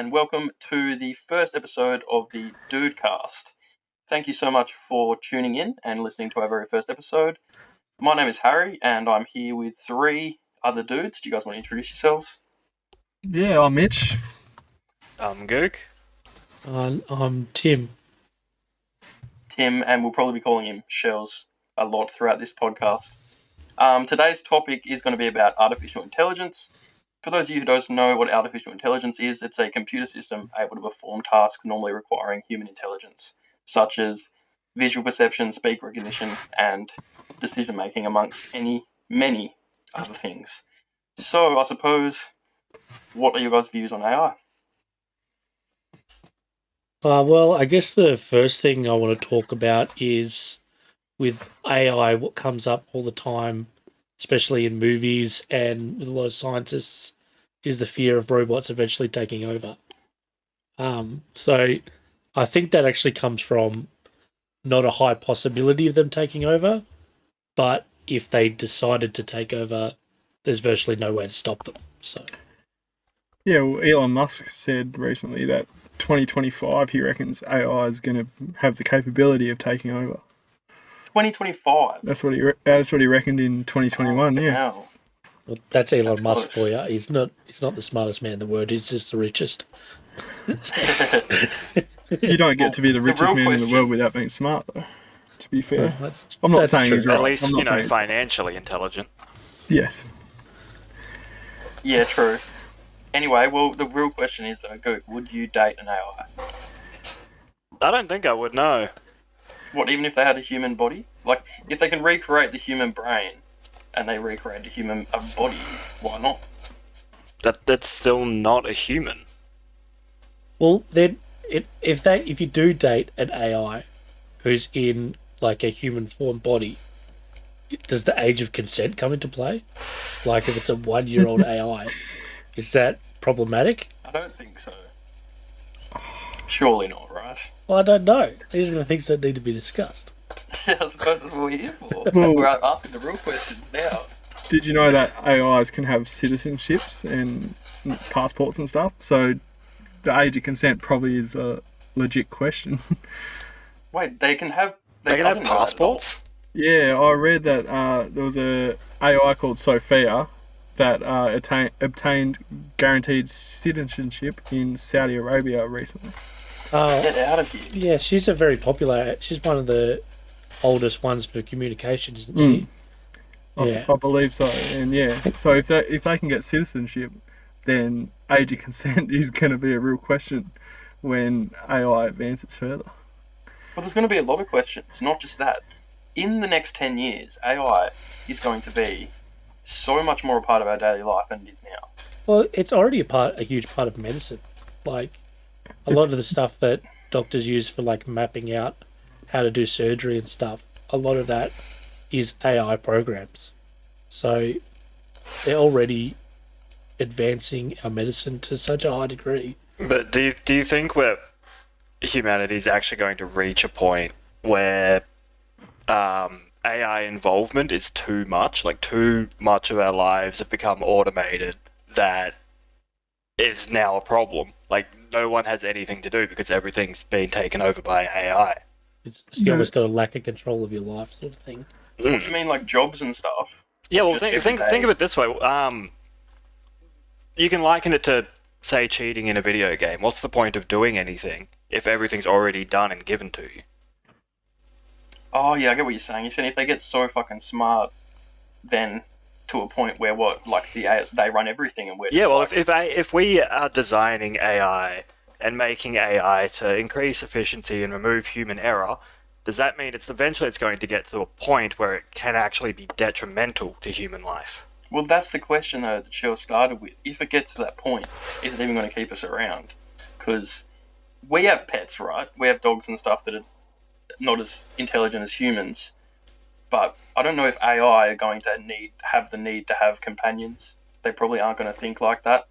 and welcome to the first episode of the Dudecast. Thank you so much for tuning in and listening to our very first episode. My name is Harry, and I'm here with three other dudes. Do you guys want to introduce yourselves? Yeah, I'm Mitch. I'm Gook. I'm Tim. Tim, and we'll probably be calling him Shells a lot throughout this podcast. Today's topic is going to be about artificial intelligence. For those of you who don't know what artificial intelligence is, it's a computer system able to perform tasks normally requiring human intelligence, such as visual perception, speech recognition, and decision making, amongst many other things. So, I suppose, what are your guys' views on AI? Well, I guess the first thing I want to talk about is with AI, what comes up all the time, especially in movies and with a lot of scientists, is the fear of robots eventually taking over. So I think that actually comes from not a high possibility of them taking over, but if they decided to take over, there's virtually no way to stop them. So Yeah, well, Elon Musk said recently that 2025 he reckons AI is going to have the capability of taking over. 2025? That's what he reckoned in 2021. Yeah. Now. well, that's Elon That's Musk close. for you. He's not the smartest man in the world. He's just the richest. You don't get to be the the richest real man in the question- world without being smart, though. To be fair, That's, I'm not that's saying true. he's right. At least, I'm not saying- financially intelligent. Yes. Yeah, true. Anyway, well, the real question is, though, Gook, would you date an AI? I don't think I would know. What, even if they had a human body? Like, if they can recreate the human brain and they recreate a body, why not? That's still not a human. Well, then, if you do date an AI who's in like a human form body, does the age of consent come into play? Like, if it's a 1-year-old AI, is that problematic? I don't think so. Surely not, right? Well, I don't know. These are the things that need to be discussed. Yeah, I suppose that's what we're here for. Well- We're asking the real questions now. Did you know that AIs can have citizenships and passports and stuff? So the age of consent probably is a legit question. Wait, they can have... They can I have didn't know that at all. passports? Yeah, I read that there was a AI called Sophia that obtained guaranteed citizenship in Saudi Arabia recently. Get out of here. Yeah, she's a very popular. She's one of the oldest ones for communication, isn't she? Yeah. I believe so. And yeah, so if they can get citizenship, then age of consent is going to be a real question when AI advances further. Well, there's going to be a lot of questions, not just that. In the next 10 years, AI is going to be so much more a part of our daily life than it is now. Well, it's already a huge part of medicine. Like, a lot of the stuff that doctors use for like mapping out how to do surgery and stuff, a lot of that is AI programs. So they're already advancing our medicine to such a high degree. But do you think humanity is actually going to reach a point where AI involvement is too much? Like, too much of our lives have become automated that is now a problem. Like, no one has anything to do because everything's been taken over by AI. You almost got a lack of control of your life, sort of thing. What do you mean, like jobs and stuff? Yeah, well, Just think every day. of it this way. You can liken it to, say, cheating in a video game. What's the point of doing anything if everything's already done and given to you? Oh, yeah, I get what you're saying. You're saying if they get so fucking smart, then to a point where they run everything and we're Yeah, just well, like, if we are designing AI and making AI to increase efficiency and remove human error, does that mean eventually it's going to get to a point where it can actually be detrimental to human life? Well, that's the question, though, that Shell started with. If it gets to that point, is it even going to keep us around? Because we have pets, right? We have dogs and stuff that are not as intelligent as humans. But I don't know if AI are going to have the need to have companions. They probably aren't going to think like that.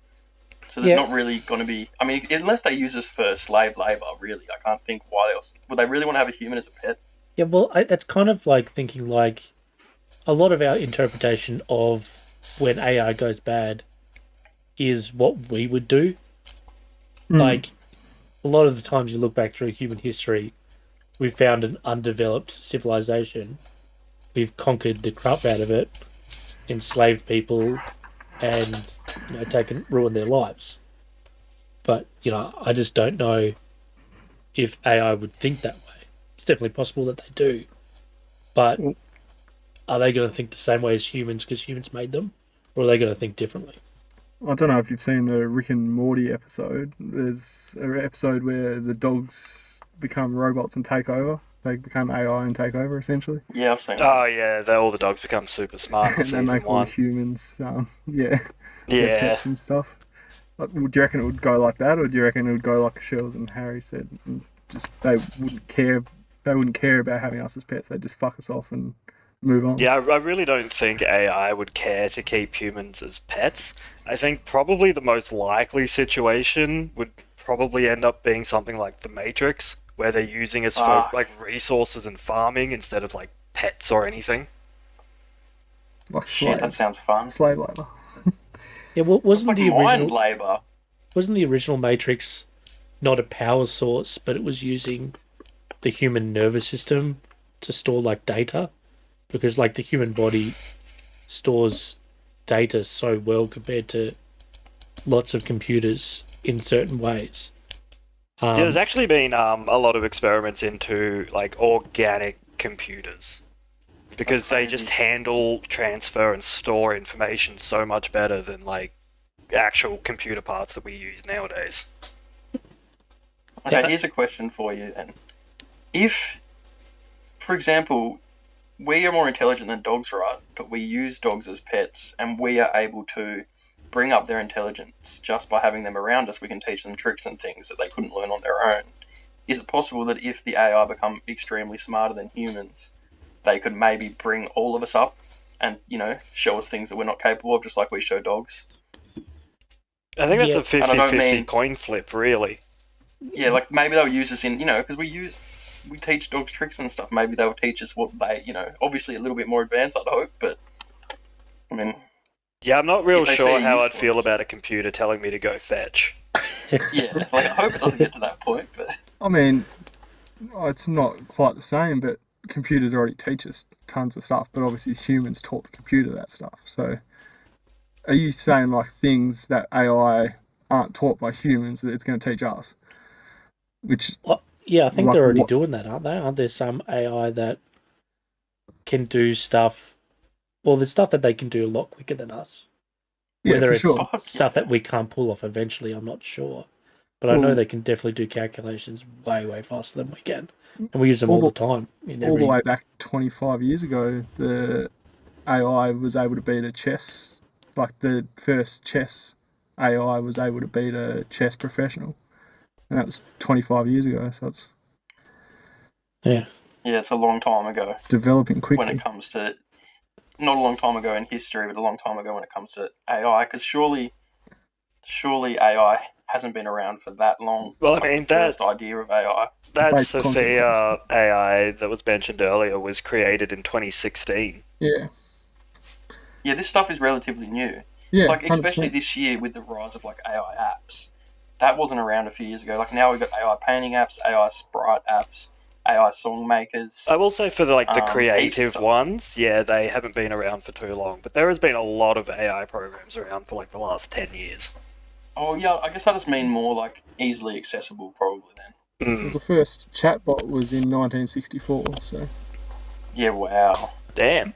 So they're not really going to be... I mean, unless they use us for slave labour, really. I can't think why else. Would they really want to have a human as a pet? Yeah, well, that's kind of like thinking like a lot of our interpretation of when AI goes bad is what we would do. Like, a lot of the times you look back through human history, we've found an undeveloped civilization. We've conquered the crap out of it, enslaved people, and ruined their lives. But I just don't know if AI would think that way. It's definitely possible that they do, but are they going to think the same way as humans because humans made them, or are they going to think differently? I don't know if you've seen the Rick and Morty episode. There's an episode where the dogs become robots and take over. They become AI and take over, essentially. Yeah, I've seen that. Oh yeah, all the dogs become super smart in And they season make all one. the humans, their Yeah, pets and stuff. Like, do you reckon it would go like that, or do you reckon it would go like Shells and Harry said, and just they wouldn't care? They wouldn't care about having us as pets. They'd just fuck us off and move on. yeah. I really don't think AI would care to keep humans as pets. I think probably the most likely situation would probably end up being something like the Matrix, where they're using us for like resources and farming instead of like pets or anything. Like Shit, that sounds fun. slave labor. Yeah, It's wasn't like the mind original labour. wasn't the original Matrix not a power source, but it was using the human nervous system to store like data? Because like the human body stores data so well compared to lots of computers in certain ways. Yeah, there's actually been a lot of experiments into like organic computers because they just handle, transfer, and store information so much better than like actual computer parts that we use nowadays. Okay, here's a question for you then. If, for example, we are more intelligent than dogs, right? But we use dogs as pets, and we are able to bring up their intelligence just by having them around us. We can teach them tricks and things that they couldn't learn on their own. Is it possible that if the AI become extremely smarter than humans, they could maybe bring all of us up and, show us things that we're not capable of, just like we show dogs? I think that's Yeah. a And I don't 50-50 mean- coin flip, really. Yeah, like maybe they'll use us in, because we teach dogs tricks and stuff. Maybe they'll teach us what they, obviously a little bit more advanced, I'd hope, but, I mean, Yeah, I'm not real If they sure say how I'd useful. feel about a computer telling me to go fetch. yeah, like, I hope it doesn't get to that point, but... I mean, it's not quite the same, but computers already teach us tons of stuff. But obviously, humans taught the computer that stuff. So, are you saying like things that AI aren't taught by humans that it's going to teach us? Which Yeah, I think Like they're already what? doing that, aren't they? Aren't there some AI that can do stuff? Well, there's stuff that they can do a lot quicker than us. yeah, Whether for it's sure. stuff that we can't pull off eventually, I'm not sure. But I know Well- they can definitely do calculations way, way faster than we can. And we use them All all the the- time. In All every... the way back 25 years ago, the AI was able to beat a chess, like the first chess AI was able to beat a chess professional. And that was 25 years ago, so it's Yeah. Yeah, it's a long time ago developing when quickly. it comes to... Not a long time ago in history, but a long time ago when it comes to AI, because surely AI hasn't been around for that long. Well, I Like, mean, the first idea of AI. That Basic concept Sophia AI that was mentioned earlier was created in 2016. Yeah. Yeah, this stuff is relatively new. Yeah, Like, especially 100%. this year with the rise of, like, AI apps. That wasn't around a few years ago. Like, now we've got AI painting apps, AI sprite apps, AI song makers. I will say for the heaps of creative stuff. ones, yeah, they haven't been around for too long. But there has been a lot of AI programs around for like the last 10 years. Oh, yeah, I guess that just mean more, like, easily accessible, probably, then. The first chatbot was in 1964, so Yeah, wow. Damn.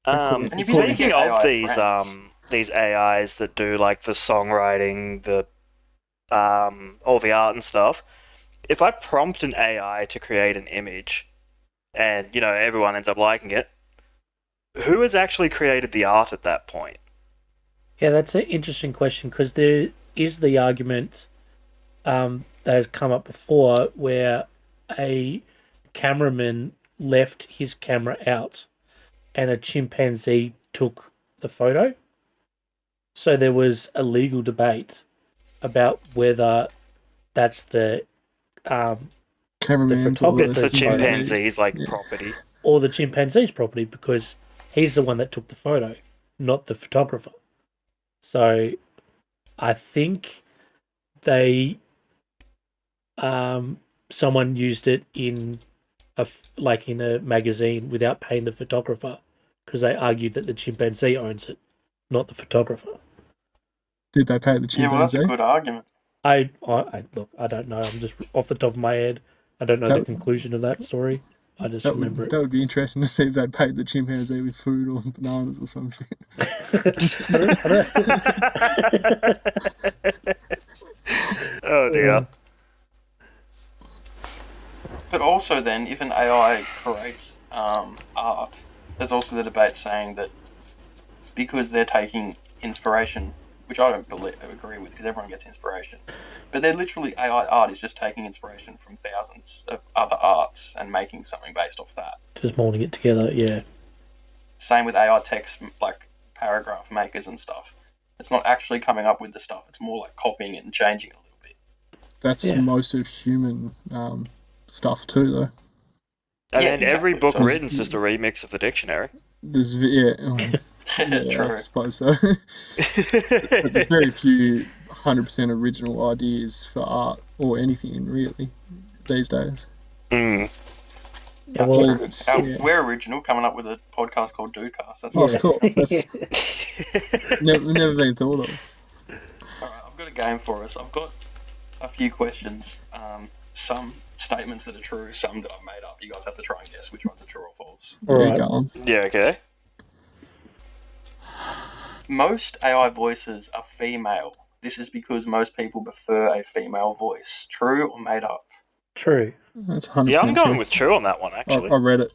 And if you look Speaking at of AI these friends- these AIs that do like the songwriting, the all the art and stuff, if I prompt an AI to create an image, and everyone ends up liking it, who has actually created the art at that point? Yeah, that's an interesting question because there is the argument that has come up before where a cameraman left his camera out and a chimpanzee took the photo. So there was a legal debate about whether that's the cameraman's photographer- It's the chimpanzee's Yeah. property. or the chimpanzee's property because he's the one that took the photo, not the photographer. So I think they someone used it in in a magazine without paying the photographer because they argued that the chimpanzee owns it, not the photographer. Did they pay the Yeah, well, that's a chimpanzee? good argument. I look, I don't know. I'm just off the top of my head. I don't know the That- conclusion of that story. I just That remember would, that would be interesting to see if they paid the chimpanzee with food or bananas or some shit. Oh dear. But also, then, if an AI creates art, there's also the debate saying that because they're taking inspiration, which I don't agree with, because everyone gets inspiration, but they're literally AI art is just taking inspiration from thousands of other arts and making something based off that. Just molding it together, yeah. Same with AI text, like paragraph makers and stuff. It's not actually coming up with the stuff. It's more like copying it and changing it a little bit. That's most of human stuff too, though. I Yeah, mean, every exactly. book So- written is just a remix of the dictionary. There's yeah, True. I suppose so. But there's very few 100% original ideas for art or anything really these days. Mm. Yeah, That's well, true. yeah. We're original, coming up with a podcast called Dudecast. That's Oh, awesome. of course. That's never been thought of. Alright, I've got a game for us. I've got a few questions. Some statements that are true, some that I've made up. You guys have to try and guess which ones are true or false. There you Alright. go. Yeah, okay. Most AI voices are female. This is because most people prefer a female voice. True or made up? True. That's 100% Yeah, I'm going true. with true on that one, actually. I read it.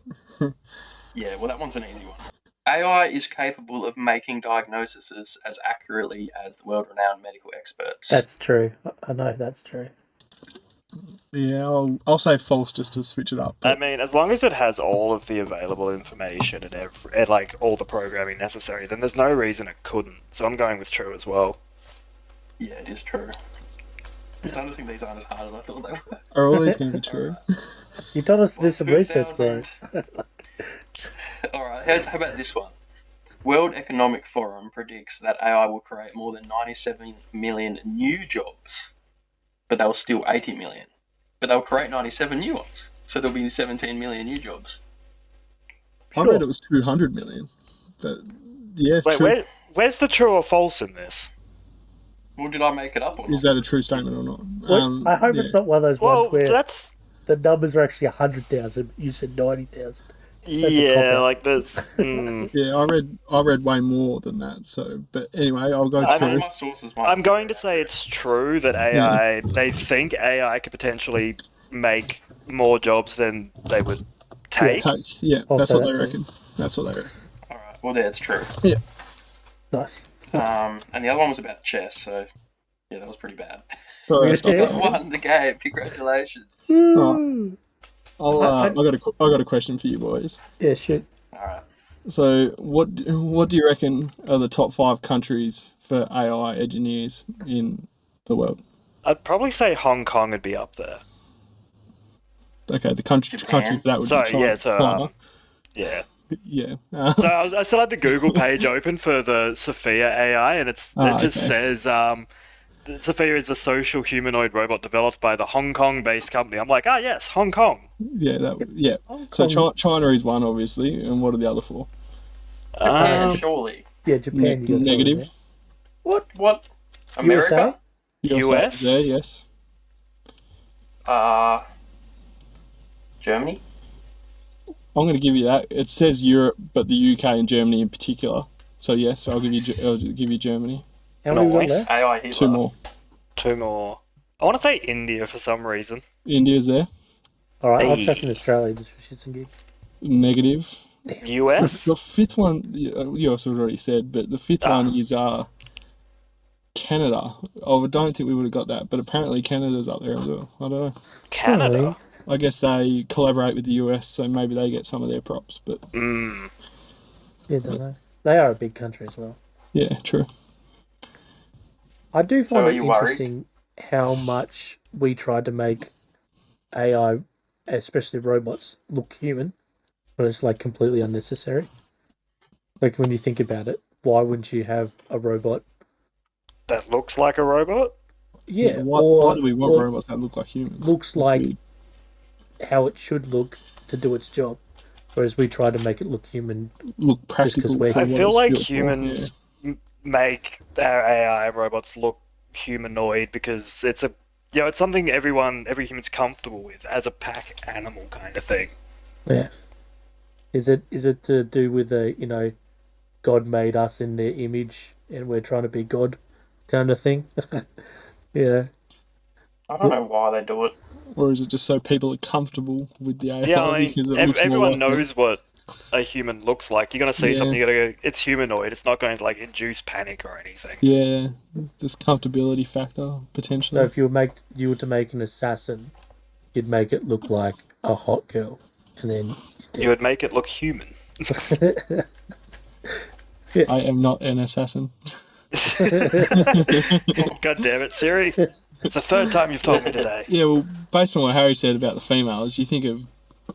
Yeah, well, that one's an easy one. AI is capable of making diagnoses as accurately as the world-renowned medical experts. That's true. I know that's true. Yeah, I'll say false just to switch it up. I But mean, as long as it has all of the available information and like all the programming necessary, then there's no reason it couldn't. So I'm going with true as well. Yeah, it is true. I don't think these aren't as hard as I thought they were. are all these going to be true? You told us to do some research, bro. Alright, how about this one? World Economic Forum predicts that AI will create more than 97 million new jobs, but they'll still 80 million. But they'll create 97 new ones, so there'll be 17 million new jobs. I read it was 200 million. But yeah, Wait, true. where's the true or false in this? Well, did I make it up or not? Is that a true statement or not? Well, I hope yeah. it's not one of those Well, ones where that's the numbers are actually 100,000. You said 90,000. a yeah, cop-out. like this. Yeah, I read way more than that. So, but anyway, I'll go I true. mean, My sources might I'm going to say it's true that AI. They think AI could potentially make more jobs than they would take. Yeah, I'll that's say what that they too. reckon. That's what they reckon. Alright, well, there, it's true. Nice. And the other one was about chess, so yeah, that was pretty bad. So, Yeah. stop You that. won the game. Congratulations. Right. I got a question for you boys. Yeah, shit. Alright. So, what do you reckon are the top 5 countries for AI engineers in the world? I'd probably say Hong Kong would be up there. Okay, the country Japan. for that would So be China. yeah, so China. yeah. Yeah. So I still had the Google page open for the Sophia AI, and it just okay. says Sophia is a social humanoid robot developed by the Hong Kong-based company. I'm like, yes, Hong Kong. Yeah. So China is one, obviously, and what are the other 4? Japan, surely. Yeah, Japan. You guys Negative. What? What? America? USA? is there, yes. Germany? I'm going to give you that. It says Europe, but the UK and Germany in particular. So yes, I'll give you Germany. How many we got Nice. left? AI Hitler. 2 more. 2 more. I want to say India for some reason. India's there. All right, I'll Hey. chuck in Australia just for shits and gigs. Negative. US? The 5th one, you also already said, but the 5th one is Canada. Oh, I don't think we would have got that, but apparently Canada's up there as well. I don't know. Canada. I guess they collaborate with the US, so maybe they get some of their props. But Yeah, don't know. They are a big country as well. yeah, true. I do So find are it you worried? interesting how much we tried to make AI, especially robots, look human, but it's like completely unnecessary. Like when you think about it, why wouldn't you have a robot? That looks like a robot? Yeah, Why do we want robots that look like humans? looks That's like weird. how it should look to do its job, whereas we try to make it look human. Look Just 'cause practical. we're for I what feel it's like built for, humans make our AI robots look humanoid because it's it's something every human's comfortable with as a pack animal kind of thing. Yeah. Is it to do with God made us in their image and we're trying to be God kind of thing? Yeah. I don't know why they do it. Or is it just so people are comfortable with the AI Yeah, I mean, because it looks more everyone like them? knows what a human looks like. You're gonna see Yeah. something, you're gonna go, it's humanoid. It's not going to like induce panic or anything. Yeah, this comfortability factor So potentially. if you were to make an assassin, you'd make it look like a hot girl, and then You would make it look human. Yes. I am not an assassin. God damn it, Siri! It's the third time you've told me today. Yeah, well, based on what Harry said about the females, you think of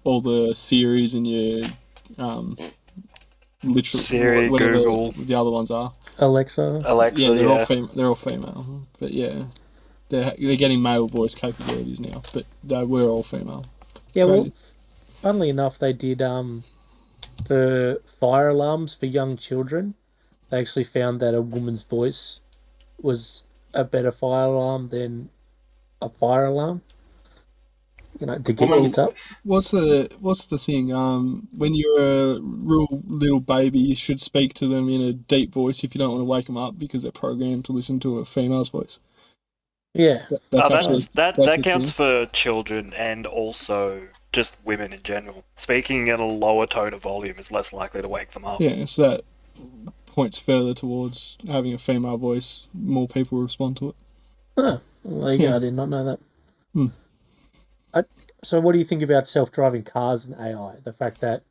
all the series and your literally Siri, whatever Google. the other ones are. Alexa. Alexa, Yeah, yeah. they're all female. But yeah, they're getting male voice capabilities now. But we're all female. Yeah, well, Crazy. funnily enough, they did the fire alarms for young children. They actually found that a woman's voice was a better fire alarm than a fire alarm. To get Woman's kids up. voice. What's the thing? When you're a real little baby, you should speak to them in a deep voice if you don't want to wake them up because they're programmed to listen to a female's voice. Yeah. That counts for children and also just women in general. Speaking in a lower tone of volume is less likely to wake them up. Yeah, so that points further towards having a female voice. More people respond to it. Well, there you go. Yeah. I did not know that. Hmm. So what do you think about self-driving cars and AI? The fact that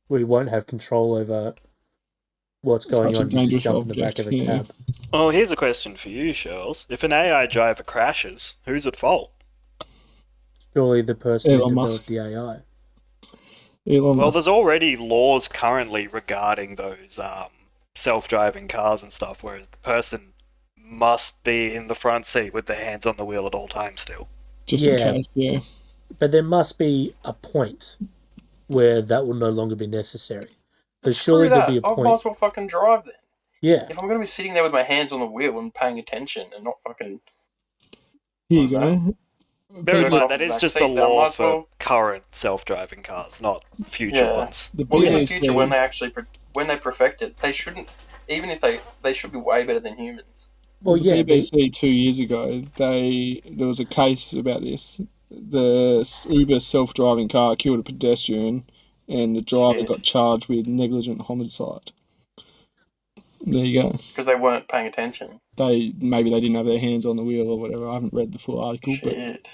we won't have control over what's going Such a on. You just dangerous jump in the back of a object, yeah. cab. Well, here's a question for you, Charles. If an AI driver crashes, who's at fault? Surely the person who Elon developed Musk. the AI. Elon Well, Musk. there's already laws currently regarding those self-driving cars and stuff, whereas the person must be in the front seat with their hands on the wheel at all times still. Just Yeah. in case, yeah. But there must be a point where that will no longer be necessary. Because surely Screw there'll that. be a I might point. as well fucking drive then. Yeah. If I'm going to be sitting there with my hands on the wheel and paying attention and not fucking... Here you go. Bear in People- mind, that is just a They might law as for well- current self-driving cars, not future Yeah. ones. The Well, in the BAC, future, when they actually when they perfect it, they shouldn't. Even if they should be way better than humans. Well, the yeah. BBC 2 years ago, there was a case about this. The Uber self-driving car killed a pedestrian, and the driver Shit. got charged with negligent homicide. There you go. Because they weren't paying attention. Maybe they didn't have their hands on the wheel or whatever. I haven't read the full article, but Shit.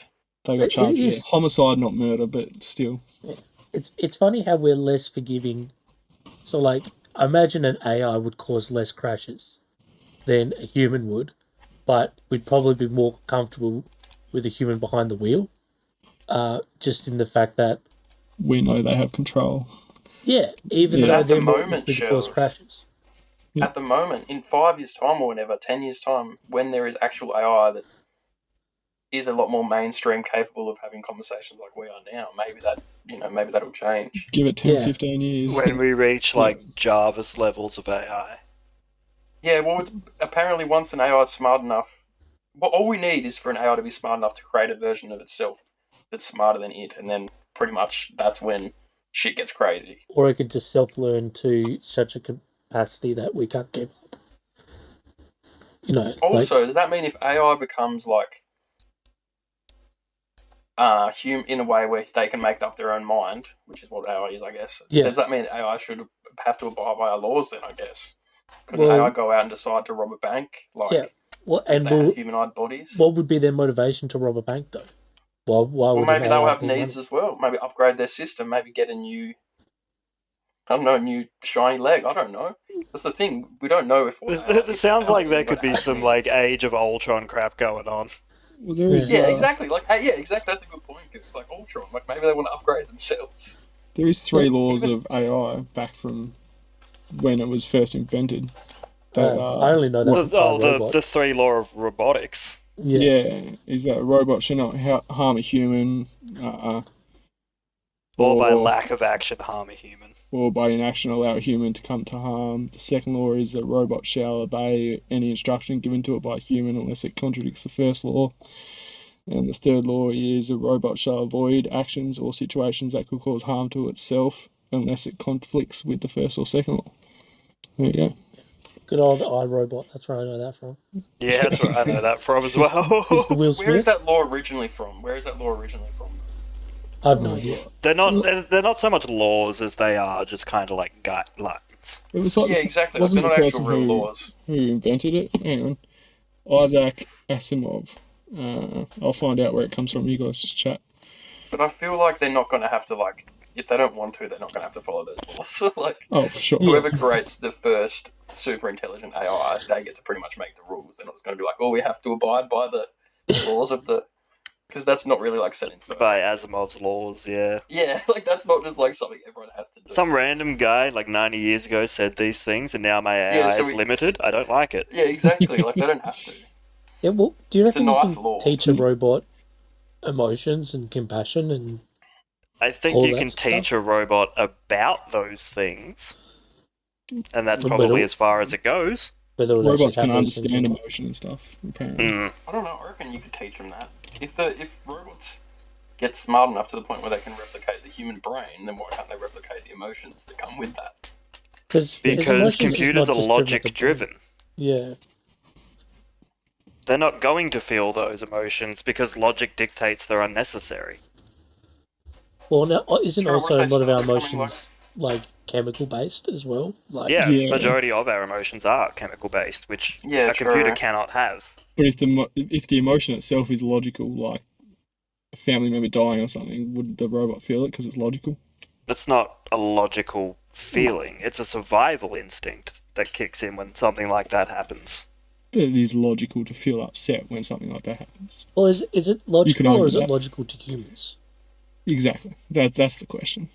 they got charged. It Yeah, is- homicide, not murder, but still. It's funny how we're less forgiving. So, like, I imagine an AI would cause less crashes than a human would, but we'd probably be more comfortable with a human behind the wheel. Just in the fact that, We know they have control. yeah, even Yeah. though At the they're more moment, likely to cause Shells. crashes. Yeah. At the moment, in 5 years' time or whatever, 10 years' time, when there is actual AI that is a lot more mainstream, capable of having conversations like we are now, maybe that'll change. Give it 10, Yeah. 15 years. When we reach like Jarvis levels of AI. Yeah, well, it's apparently once an AI is smart enough, well, all we need is for an AI to be smart enough to create a version of itself that's smarter than it, and then pretty much that's when shit gets crazy. Or it could just self-learn to such a capacity that we can't keep up. Also, does that mean if AI becomes like in a way where they can make up their own mind, which is what AI is, I guess? Yeah. Does that mean AI should have to abide by our laws then? I guess. Could Well- an AI go out and decide to rob a bank? Like, Yeah. Well, if and they had humanoid bodies? what would be their motivation to rob a bank, though? Why Well, would maybe an they'll AI have need needs money? as well. Maybe upgrade their system. Maybe get a new, I don't know, new shiny leg. I don't know. That's the thing. We don't know if. It sounds like there could be some like Age of Ultron crap going on. Well, there is, Yeah, exactly. Like, yeah, exactly. That's a good point. It's like Ultron. Like, maybe they want to upgrade themselves. there is 3 Yeah, laws even- of AI back from when it was first invented. That I only know that from The robot. 3 law of robotics. Yeah, is that a robot should not harm a human, Or by or lack of action, harm a human. or by inaction allow a human to come to harm. The second law is that a robot shall obey any instruction given to it by a human unless it contradicts the first law. And the third law is a robot shall avoid actions or situations that could cause harm to itself unless it conflicts with the first or second law. There you go. Good old iRobot. That's where I know that from. Yeah, that's where I know that from as well. Is the Will Where is Smith? that law originally from? Where is that law originally from? I have no idea. They're not so much laws as they are just kind of like guidelines. It was like Yeah, exactly. Like, wasn't they're the not person actual real laws. who invented it. Hang on, Isaac Asimov. I'll find out where it comes from. You guys just chat. But I feel like they're not going to have to, like, if they don't want to, they're not going to have to follow those laws. Like, Oh, for sure. whoever creates the first super intelligent AI, they get to pretty much make the rules. They're not just going to be like, oh, we have to abide by the laws of the... Because that's not really, like, set in stone. By Asimov's laws, yeah. Yeah, like, that's not just, like, something everyone has to do. Some random guy, like 90 years ago, said these things, and now my AI Yeah, so is limited. I don't like it. Yeah, exactly. Like, they don't have to. Yeah, well, do you It's a reckon you nice can law. teach a robot emotions and compassion and I think all you that can stuff? teach a robot about those things, and that's But probably it- as far as it goes. whether it Robots actually can have those things or understand not? emotion and stuff. Apparently, I don't know. I reckon you could teach them that. If robots get smart enough to the point where they can replicate the human brain, then why can't they replicate the emotions that come with that? Because Because computers are logic driven. Yeah. They're not going to feel those emotions because logic dictates they're unnecessary. Well, now isn't Sure, also a weren't they lot of our still becoming, emotions like chemical based as well? Like, Yeah, Yeah. majority of our emotions are chemical based, which Yeah, a computer true. cannot have. but if the emotion itself is logical, like a family member dying or something, would the robot feel it because it's logical? That's not a logical feeling. It's a survival instinct that kicks in when something like that happens. But it is logical to feel upset when something like that happens. well, is it logical or argue is it that. logical to humans? Exactly. That's the question.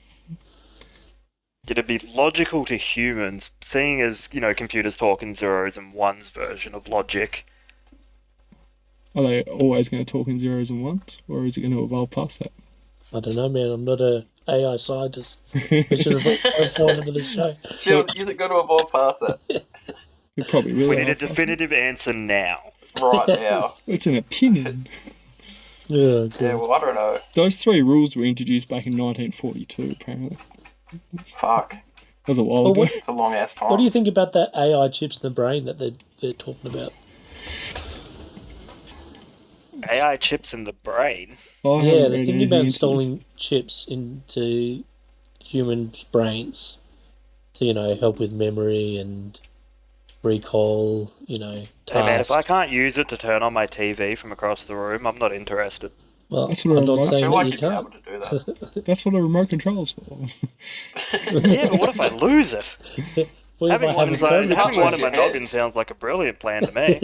It'd be logical to humans, seeing as, computers talk in zeros and ones version of logic. Are they always going to talk in zeros and ones, or is it going to evolve past that? I don't know, man. I'm not a AI scientist. We should have invited someone into the show. Jill, is it going to evolve past that It probably will. We need a evolve past definitive answer now. right now? it. It's an opinion. Yeah, good. Yeah, well, I don't know. Those 3 rules were introduced back in 1942, apparently. Fuck. That was a while Well, ago. what, It's a long ass time. what do you think about that AI chips in the brain that they're talking about? AI chips in the brain. I Yeah, haven't they're read thinking anything about into this. installing chips into humans' brains to, help with memory and recall, Hey man, if tasks. I can't use it to turn on my TV from across the room, I'm not interested. Well, That's what I'm I'm not like. I saying feel that like you you'd be able can't. to do that. That's what a remote control's for. Yeah, but what if I lose it? Well, if I Having one, have a phone, having one in my your head. noggin sounds like a brilliant plan to me.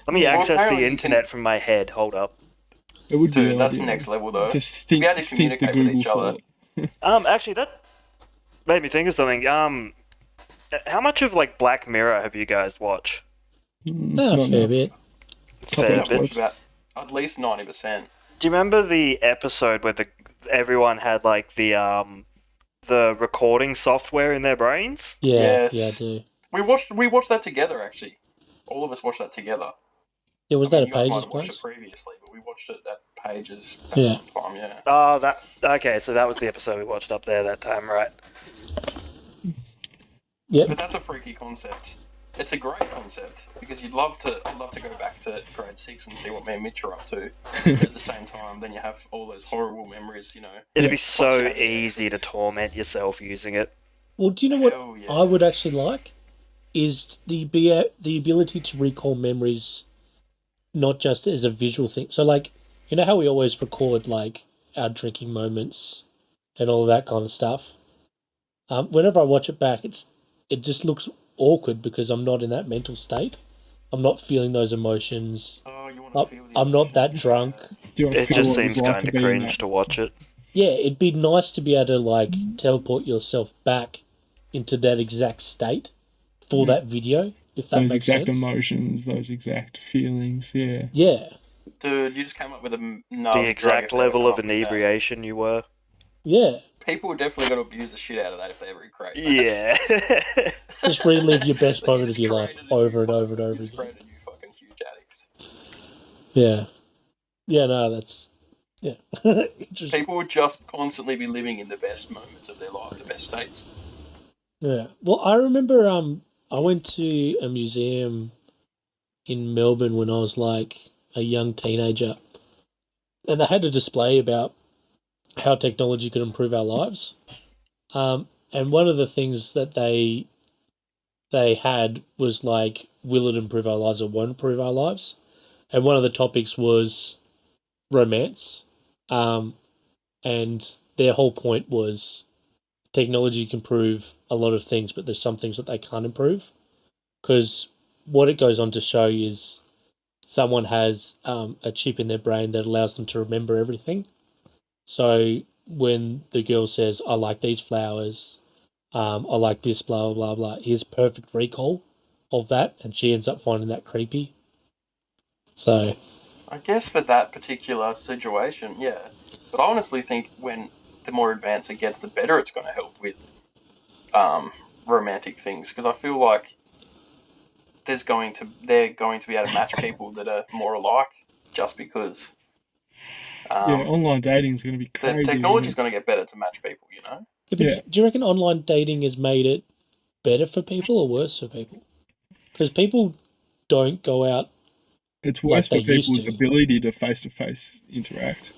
Let me access the apparently you internet from my head. Hold up. It would be Dude, that's ideal. next level though. Just You'd think, be able to think the communicate with Google each other. for it. Actually, that made me think of something. How much of like Black Mirror have you guys watched? a Not fair enough. bit. Fair Couple Yeah, bit. watch episodes. about at least 90%. Do you remember the episode where everyone had like the recording software in their brains? Yeah, Yes. yeah, I do. We watched that together actually. All of us watched that together. Yeah, was I mean, that you a guys might Page's have watched place? it previously, but we watched it at Page's that Yeah. time, yeah. Oh, okay. So that was the episode we watched up there that time, right? Yep. But that's a freaky concept. It's a great concept because I'd love to go back to grade 6 and see what me and Mitch are up to. But at the same time, then you have all those horrible memories, It'd be Yeah. so Watch out, easy to Alexis. torment yourself using it. Well, do you know what Hell yeah. I would actually like? Is the ability to recall memories, not just as a visual thing. So, like, you know how we always record like our drinking moments and all of that kind of stuff. Whenever I watch it back, it just looks awkward because I'm not in that mental state. I'm not feeling those emotions. Oh, you want to feel the I'm not that emotions. drunk. Do you want to It feel just what it was seems like kind to of be in cringe that? to watch it. Yeah, it'd be nice to be able to like teleport yourself back into that exact state for that video. if that Those makes exact sense. emotions, those exact feelings. Yeah. Yeah, Dude, you just came up with a The drug exact if they ever level come of up with that. inebriation you were. yeah. People are definitely going to abuse the shit out of that if they ever create that. Yeah. Just relive your best Like, you moment of just your life created a over new and over and you over just again. created a new fucking huge addicts. Yeah. Yeah, no, that's yeah. Interesting. People would just constantly be living in the best moments of their life, the best states. Yeah. Well, I remember I went to a museum in Melbourne when I was like a young teenager, and they had a display about how technology could improve our lives. And one of the things that they had was like, will it improve our lives or won't improve our lives? And one of the topics was romance. And their whole point was technology can improve a lot of things, but there's some things that they can't improve. Because what it goes on to show is someone has a chip in their brain that allows them to remember everything. So when the girl says, I like these flowers, I like this, blah, blah, blah, blah, he has perfect recall of that, and she ends up finding that creepy. So, I guess for that particular situation, yeah. But I honestly think when the more advanced it gets, the better it's going to help with romantic things. Because I feel like they're going to be able to match people that are more alike, just because Yeah, online dating is going to be the crazy. technology is going to get better to match people. You know. yeah, but Yeah. do you reckon online dating has made it better for people or worse for people? Because people don't go out It's like worse they for used people's to. ability to face interact.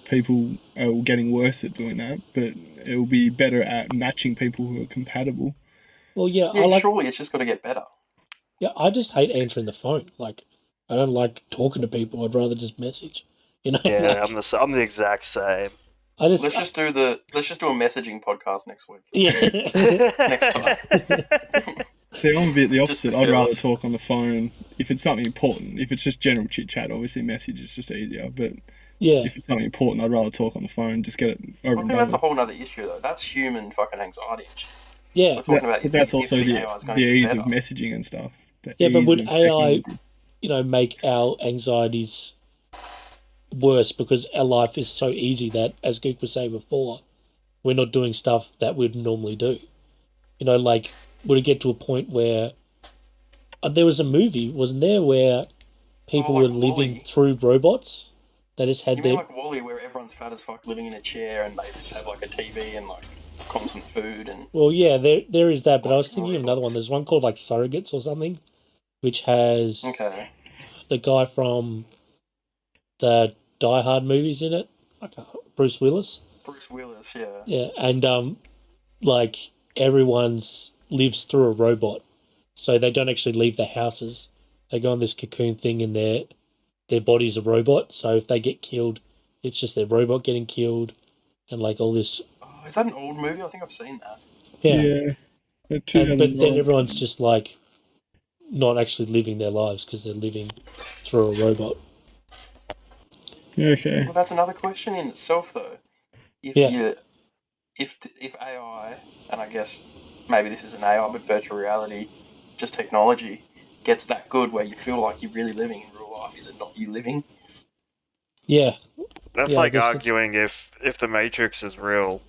People are getting worse at doing that, but it will be better at matching people who are compatible. Well, yeah, Yeah, surely it's just got to get better. I just hate answering the phone. Like, I don't like talking to people. I'd rather just message. You know, Yeah, like I'm the exact same. I just Let's just do a messaging podcast next week. yeah. Next time. See, I'm a bit the Just the opposite. I'd two of rather us. talk on the phone if it's something important. If it's just general chit chat, obviously message is just easier. But Yeah, if it's something important, I'd rather talk on the phone. Just get it over I and think done that's a with. whole other issue though. That's human fucking anxiety and shit. yeah, We're talking about But if that's also the the AI is going the to get ease better. of messaging and stuff. The yeah. But ease would of AI, technology. make our anxieties worse because our life is so easy that, as Gook was saying before, we're not doing stuff that we'd normally do. Like, would it get to a point where there was a movie, wasn't there, where Oh, people were like living Wally. through robots that just had You mean their like Wally, where everyone's fat as fuck, living in a chair, and they just have like a TV and like constant food and well, yeah, there is that, but I like was thinking of another one. robots. There's one called like Surrogates or something, which has Okay. the guy from the Die Hard movies in it, Bruce Willis. Bruce Willis, yeah. Yeah, and like everyone's lives through a robot, so they don't actually leave their houses. They go on this cocoon thing, and their body's a robot. So if they get killed, it's just their robot getting killed, and like all this. Oh, is that an old movie? I think I've seen that. Yeah, Yeah, but but then 2009. everyone's just like not actually living their lives because they're living through a robot. Okay. Well, that's another question in itself, though. If Yeah. you, if AI, and I guess maybe this isn't AI, but virtual reality, just technology, gets that good where you feel like you're really living in real life, is it not you living? Yeah, That's yeah. I like guess that's, arguing if the Matrix is real.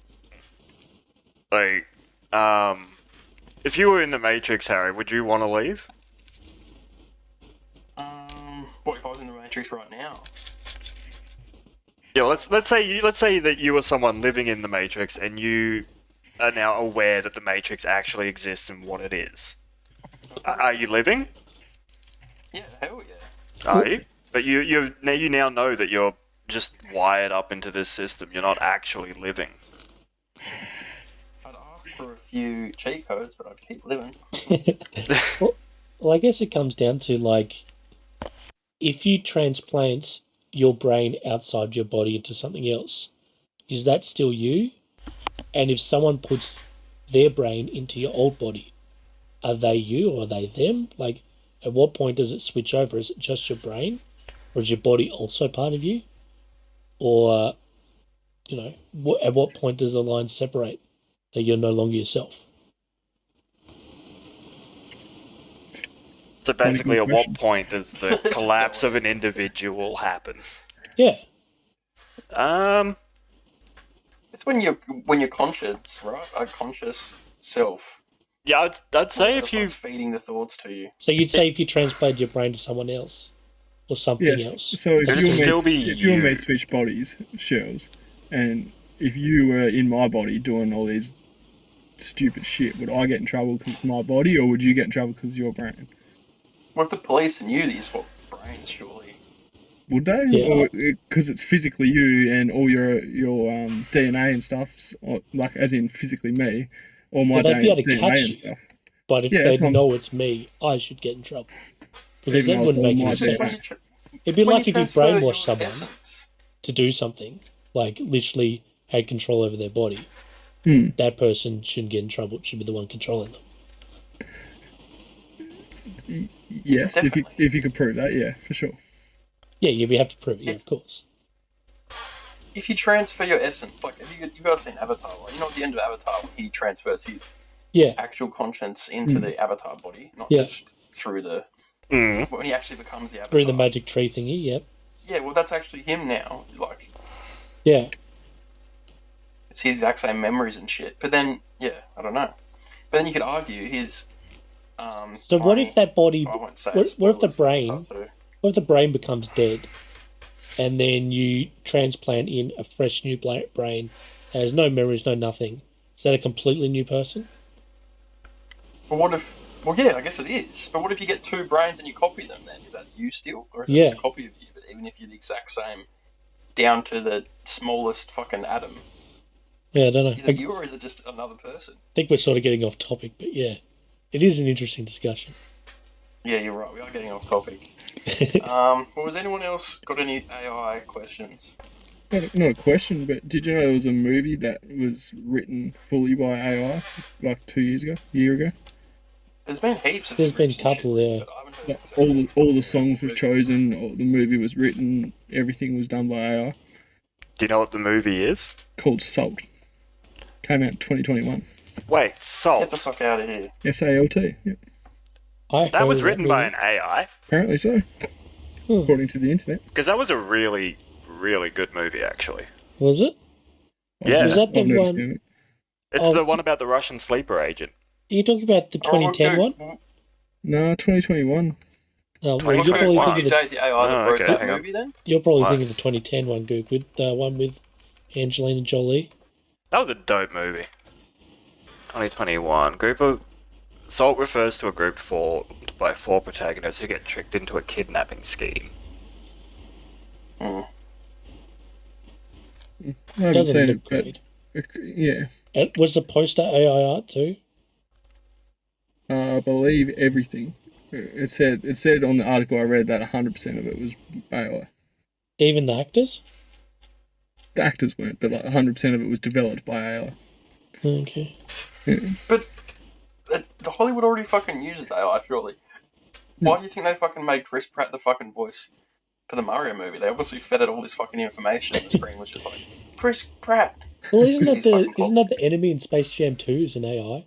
Like, if you were in the Matrix, Harry, would you want to leave? What if I was in the Matrix right now? Yeah, let's say that you are someone living in the Matrix and you are now aware that the Matrix actually exists and what it is. Are you living? Yeah, hell yeah. Are you? But you now know that you're just wired up into this system. You're not actually living. I'd ask for a few cheat codes, but I'd keep living. well, I guess it comes down to like if you transplant your brain outside your body into something else, is that still you? And if someone puts their brain into your old body, are they you or are they them? Like, at what point does it switch over? Is it just your brain, or is your body also part of you? Or, at what point does the line separate that you're no longer yourself? So basically, at question. what point does the collapse of an individual happen? Yeah. It's when you're conscious, right? A conscious self. Yeah, I'd say Like, if you it's feeding the thoughts to you. So you'd say if you transplanted your brain to someone else or something Yes. else. So if It'd you still be if you and you. me switch bodies, shells, and if you were in my body doing all these stupid shit, would I get in trouble because it's my body, or would you get in trouble because it's your brain? Well, if the police knew that you swap brains, surely. Would they? Yeah. Or because it's physically you and all your DNA and stuff, like as in physically me, or my Well, they'd be able to DNA catch and you. stuff. But if Yeah, they that's what I'm- know it's me, I should get in trouble. Because Even that though wouldn't make it's all any my sense. DNA. It'd be like if you transfer brainwashed your someone essence. to do something, like literally had control over their body. Hmm. That person shouldn't get in trouble. It should be the one controlling them. Yes, Definitely. if you could prove that, yeah, for sure. Yeah, you have to prove it. Yeah, of course. If you transfer your essence, like have you guys seen Avatar? Like, you know, at the end of Avatar, when he transfers his Yeah, actual conscience into the Avatar body, not Yeah. just through the Mm. when he actually becomes the Avatar. through the magic tree thingy. Yep. Yeah, well, that's actually him now. Like, Yeah. it's his exact same memories and shit. But then, yeah, I don't know. But then you could argue his. So what if that body? I won't say What if the spoilers for brain? Avatar 2. What if the brain becomes dead, and then you transplant in a fresh new brain, has no memories, no nothing? Is that a completely new person? But what if? Well, yeah, I guess it is. But what if you get two brains and you copy them? Then is that you still, or is it Yeah. just a copy of you? But even if you're the exact same, down to the smallest fucking atom, Yeah, I don't know. is it you or is it just another person? I think we're sort of getting off topic, but yeah, it is an interesting discussion. Yeah, you're right. We are getting off topic. Well, has anyone else got any AI questions? Not a question, but did you know there was a movie that was written fully by AI like 2 years ago, a year ago? There's been heaps of There's been scripts and couple, shit, yeah. but I haven't heard Like exactly all the songs was chosen, the movie was written, everything was done by AI. Do you know what the movie is? Called Salt. Came out in 2021. Wait, Get the Salt. fuck out of here. SALT. Yeah, That was heard written by movie. an AI. apparently so, according to the internet. Because that was a really, really good movie, actually. Was it? Yeah. Was that the I've never one? seen it. It's Oh. the one about the Russian sleeper agent. Are you talking about the 2010 one? No, 2021. Oh, well, We'll you're go probably one thinking date the AI that Oh, wrote okay, that hang on. movie then? you're probably What? thinking the 2010 one, Gook, with the one with Angelina Jolie. That was a dope movie. 2021. Salt refers to a group formed by four protagonists who get tricked into a kidnapping scheme. I haven't Doesn't seen look it, but great. yeah, And was the poster AI art too? I believe everything. It said on the article I read that 100% of it was AI. Even the actors? The actors weren't, but like 100% of it was developed by AI. Okay. But the Hollywood already fucking uses AI, surely. Why do you think they fucking made Chris Pratt the fucking voice for the Mario movie? They obviously fed it all this fucking information, and the screen was just like, Chris Pratt. Well, isn't He's fucking that the enemy in Space Jam 2 is an AI?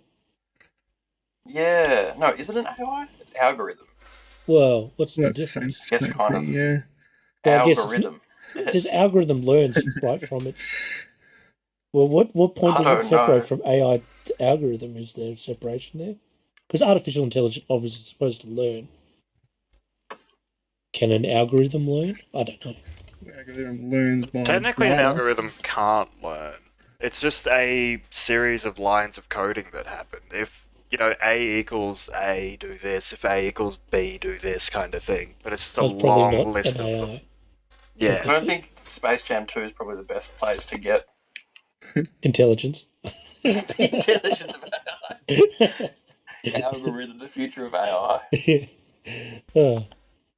Yeah. No, is it an AI? It's algorithm. Well, what's the That's the same, difference? Yes, same kind of. thing, yeah. Well, I guess Algorithm. This algorithm learns right from its. Well, what point I does it don't separate know. from AI to algorithm? Is there separation there? Because artificial intelligence obviously is supposed to learn. Can an algorithm learn? I don't know. The algorithm learns by Technically, an data. algorithm can't learn. It's just a series of lines of coding that happen. If, A equals A, do this. If A equals B, do this kind of thing. But it's just a That's probably long not list an of AI. them. I Yeah. don't think Space Jam 2 is probably the best place to get Intelligence. intelligence of AI. Algorithm, the future of AI. Oh,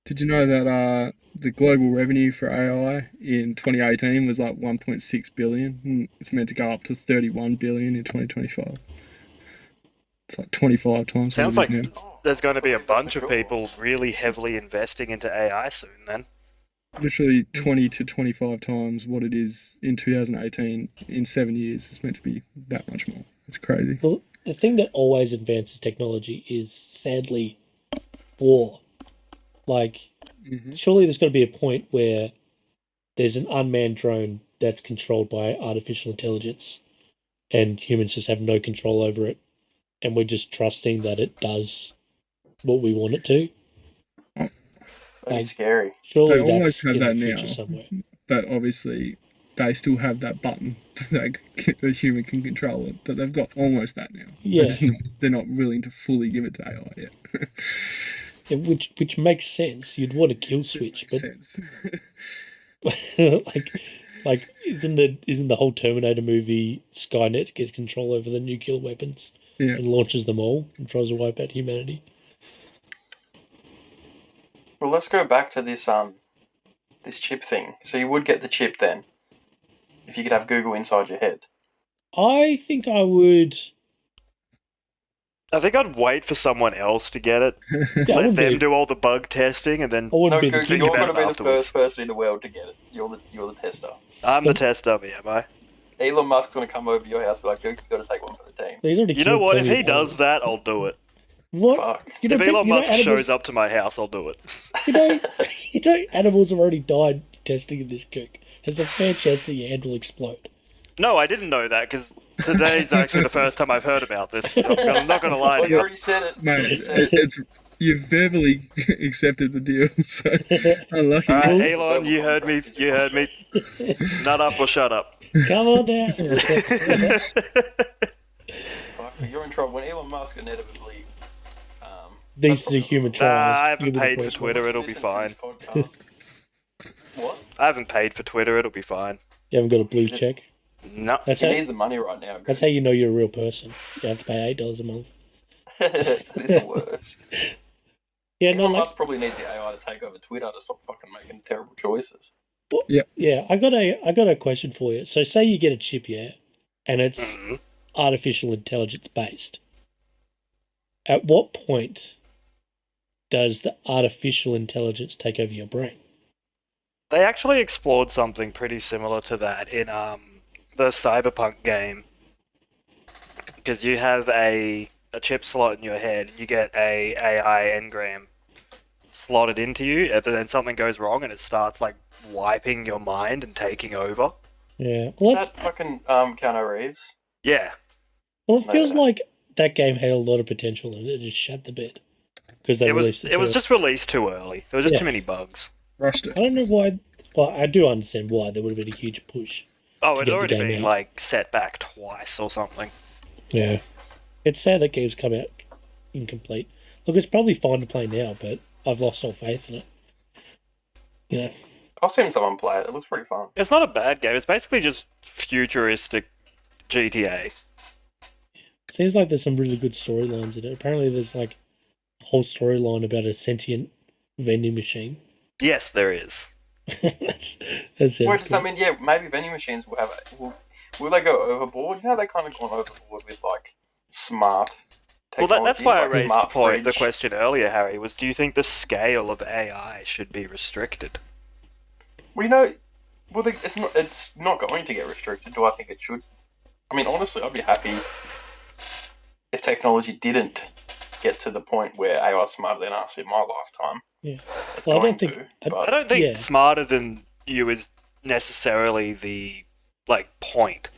Did you know that the global revenue for AI in 2018 was like 1.6 billion, and it's meant to go up to 31 billion in 2025. It's like 25 times Sounds what like it is now. there's going to be a bunch of people really heavily investing into AI soon then. Literally 20 to 25 times what it is in 2018 in 7 years. It's meant to be that much more. It's crazy. well, the thing that always advances technology is sadly war. Like, Mm-hmm. surely there's got to be a point where there's an unmanned drone that's controlled by artificial intelligence and humans just have no control over it, and we're just trusting that it does what we want it to. That'd be Like, scary. They surely almost that's have in the that future now, somewhere. but obviously they still have that button that a human can control it. But they've got almost that now. Yeah. They're not willing to fully give it to AI yet. Yeah, which makes sense. You'd want a kill switch, Makes but sense. like isn't the whole Terminator movie Skynet gets control over the nuclear weapons Yeah. and launches them all and tries to wipe out humanity? Well, let's go back to this chip thing. So you would get the chip then, if you could have Google inside your head. I think I would. I think I'd wait for someone else to get it. Yeah, I Let wouldn't them be, do all the bug testing, and then I wouldn't No, be the Google, think you're about going to it be the afterwards. first person in the world to get it. You're the tester. I'm the test dummy, am I? Elon Musk's going to come over to your house and be like, Google, you've got to take one for the team. He's already You know killed what? If plenty he of does animals. that, I'll do it. What? Fuck. You know, If Elon Musk animals, shows up to my house, I'll do it. you know, animals have already died testing in this cook. There's a fair chance that your head will explode. No, I didn't know that, because today's actually the first time I've heard about this. I'm not going to lie Well, to you you. already said it. Mate, You said it. it's you've verbally accepted the deal, so unlucky. All right, Well, Elon, you heard me. You heard me. Nut up or shut up. Come on now. Fuck, you're in trouble. When Elon Musk inevitably These are the human trials. I haven't You'll be the paid for first Twitter. one. It'll be listens to this fine. podcast- What? I haven't paid for Twitter. It'll be fine. You haven't got a blue check. No. That's He how. needs the money right now. That's how you know you're a real person. You have to pay $8 a month. That is the worst. Yeah, no, Elon like, Musk probably needs the AI to take over Twitter to stop fucking making terrible choices. yeah. I got a question for you. So, say you get a chip, yeah, and it's Mhm. artificial intelligence based. At what point does the artificial intelligence take over your brain? They actually explored something pretty similar to that in the Cyberpunk game. Because you have a chip slot in your head, and you get a AI engram slotted into you, and then something goes wrong, and it starts like wiping your mind and taking over. Yeah. Is Well, that fucking Keanu Reeves? Yeah, it feels No. like that game had a lot of potential and it just shut the bed because they it was released it was first. just released too early. There were just Yeah. too many bugs. Rushed I it. don't know why. Well, I do understand why there would have been a huge push. Oh, To it get had the already game been out. like set back twice or something. Yeah. It's sad that games come out incomplete. Look, it's probably fine to play now, but I've lost all faith in it. You know, I've seen someone play it. It looks pretty fun. It's not a bad game. It's basically just futuristic GTA. seems like there's some really good storylines in it. Apparently, there's like a whole storyline about a sentient vending machine. Yes, there is. that sounds Wait, does good. that mean, yeah, maybe vending machines will have it. Will they go overboard? You know, they kind of gone overboard with, like, smart Well, that's technologies, why I like raised the smart point, the fridge. question earlier, Harry, was do you think the scale of AI should be restricted? Well, you know, it's not going to get restricted. Do I think it should? I mean, honestly, I'd be happy if technology didn't get to the point where AI is smarter than us in my lifetime. Yeah. It's Well, I going don't think- to, I but I don't think Yeah. smarter than you is necessarily the point.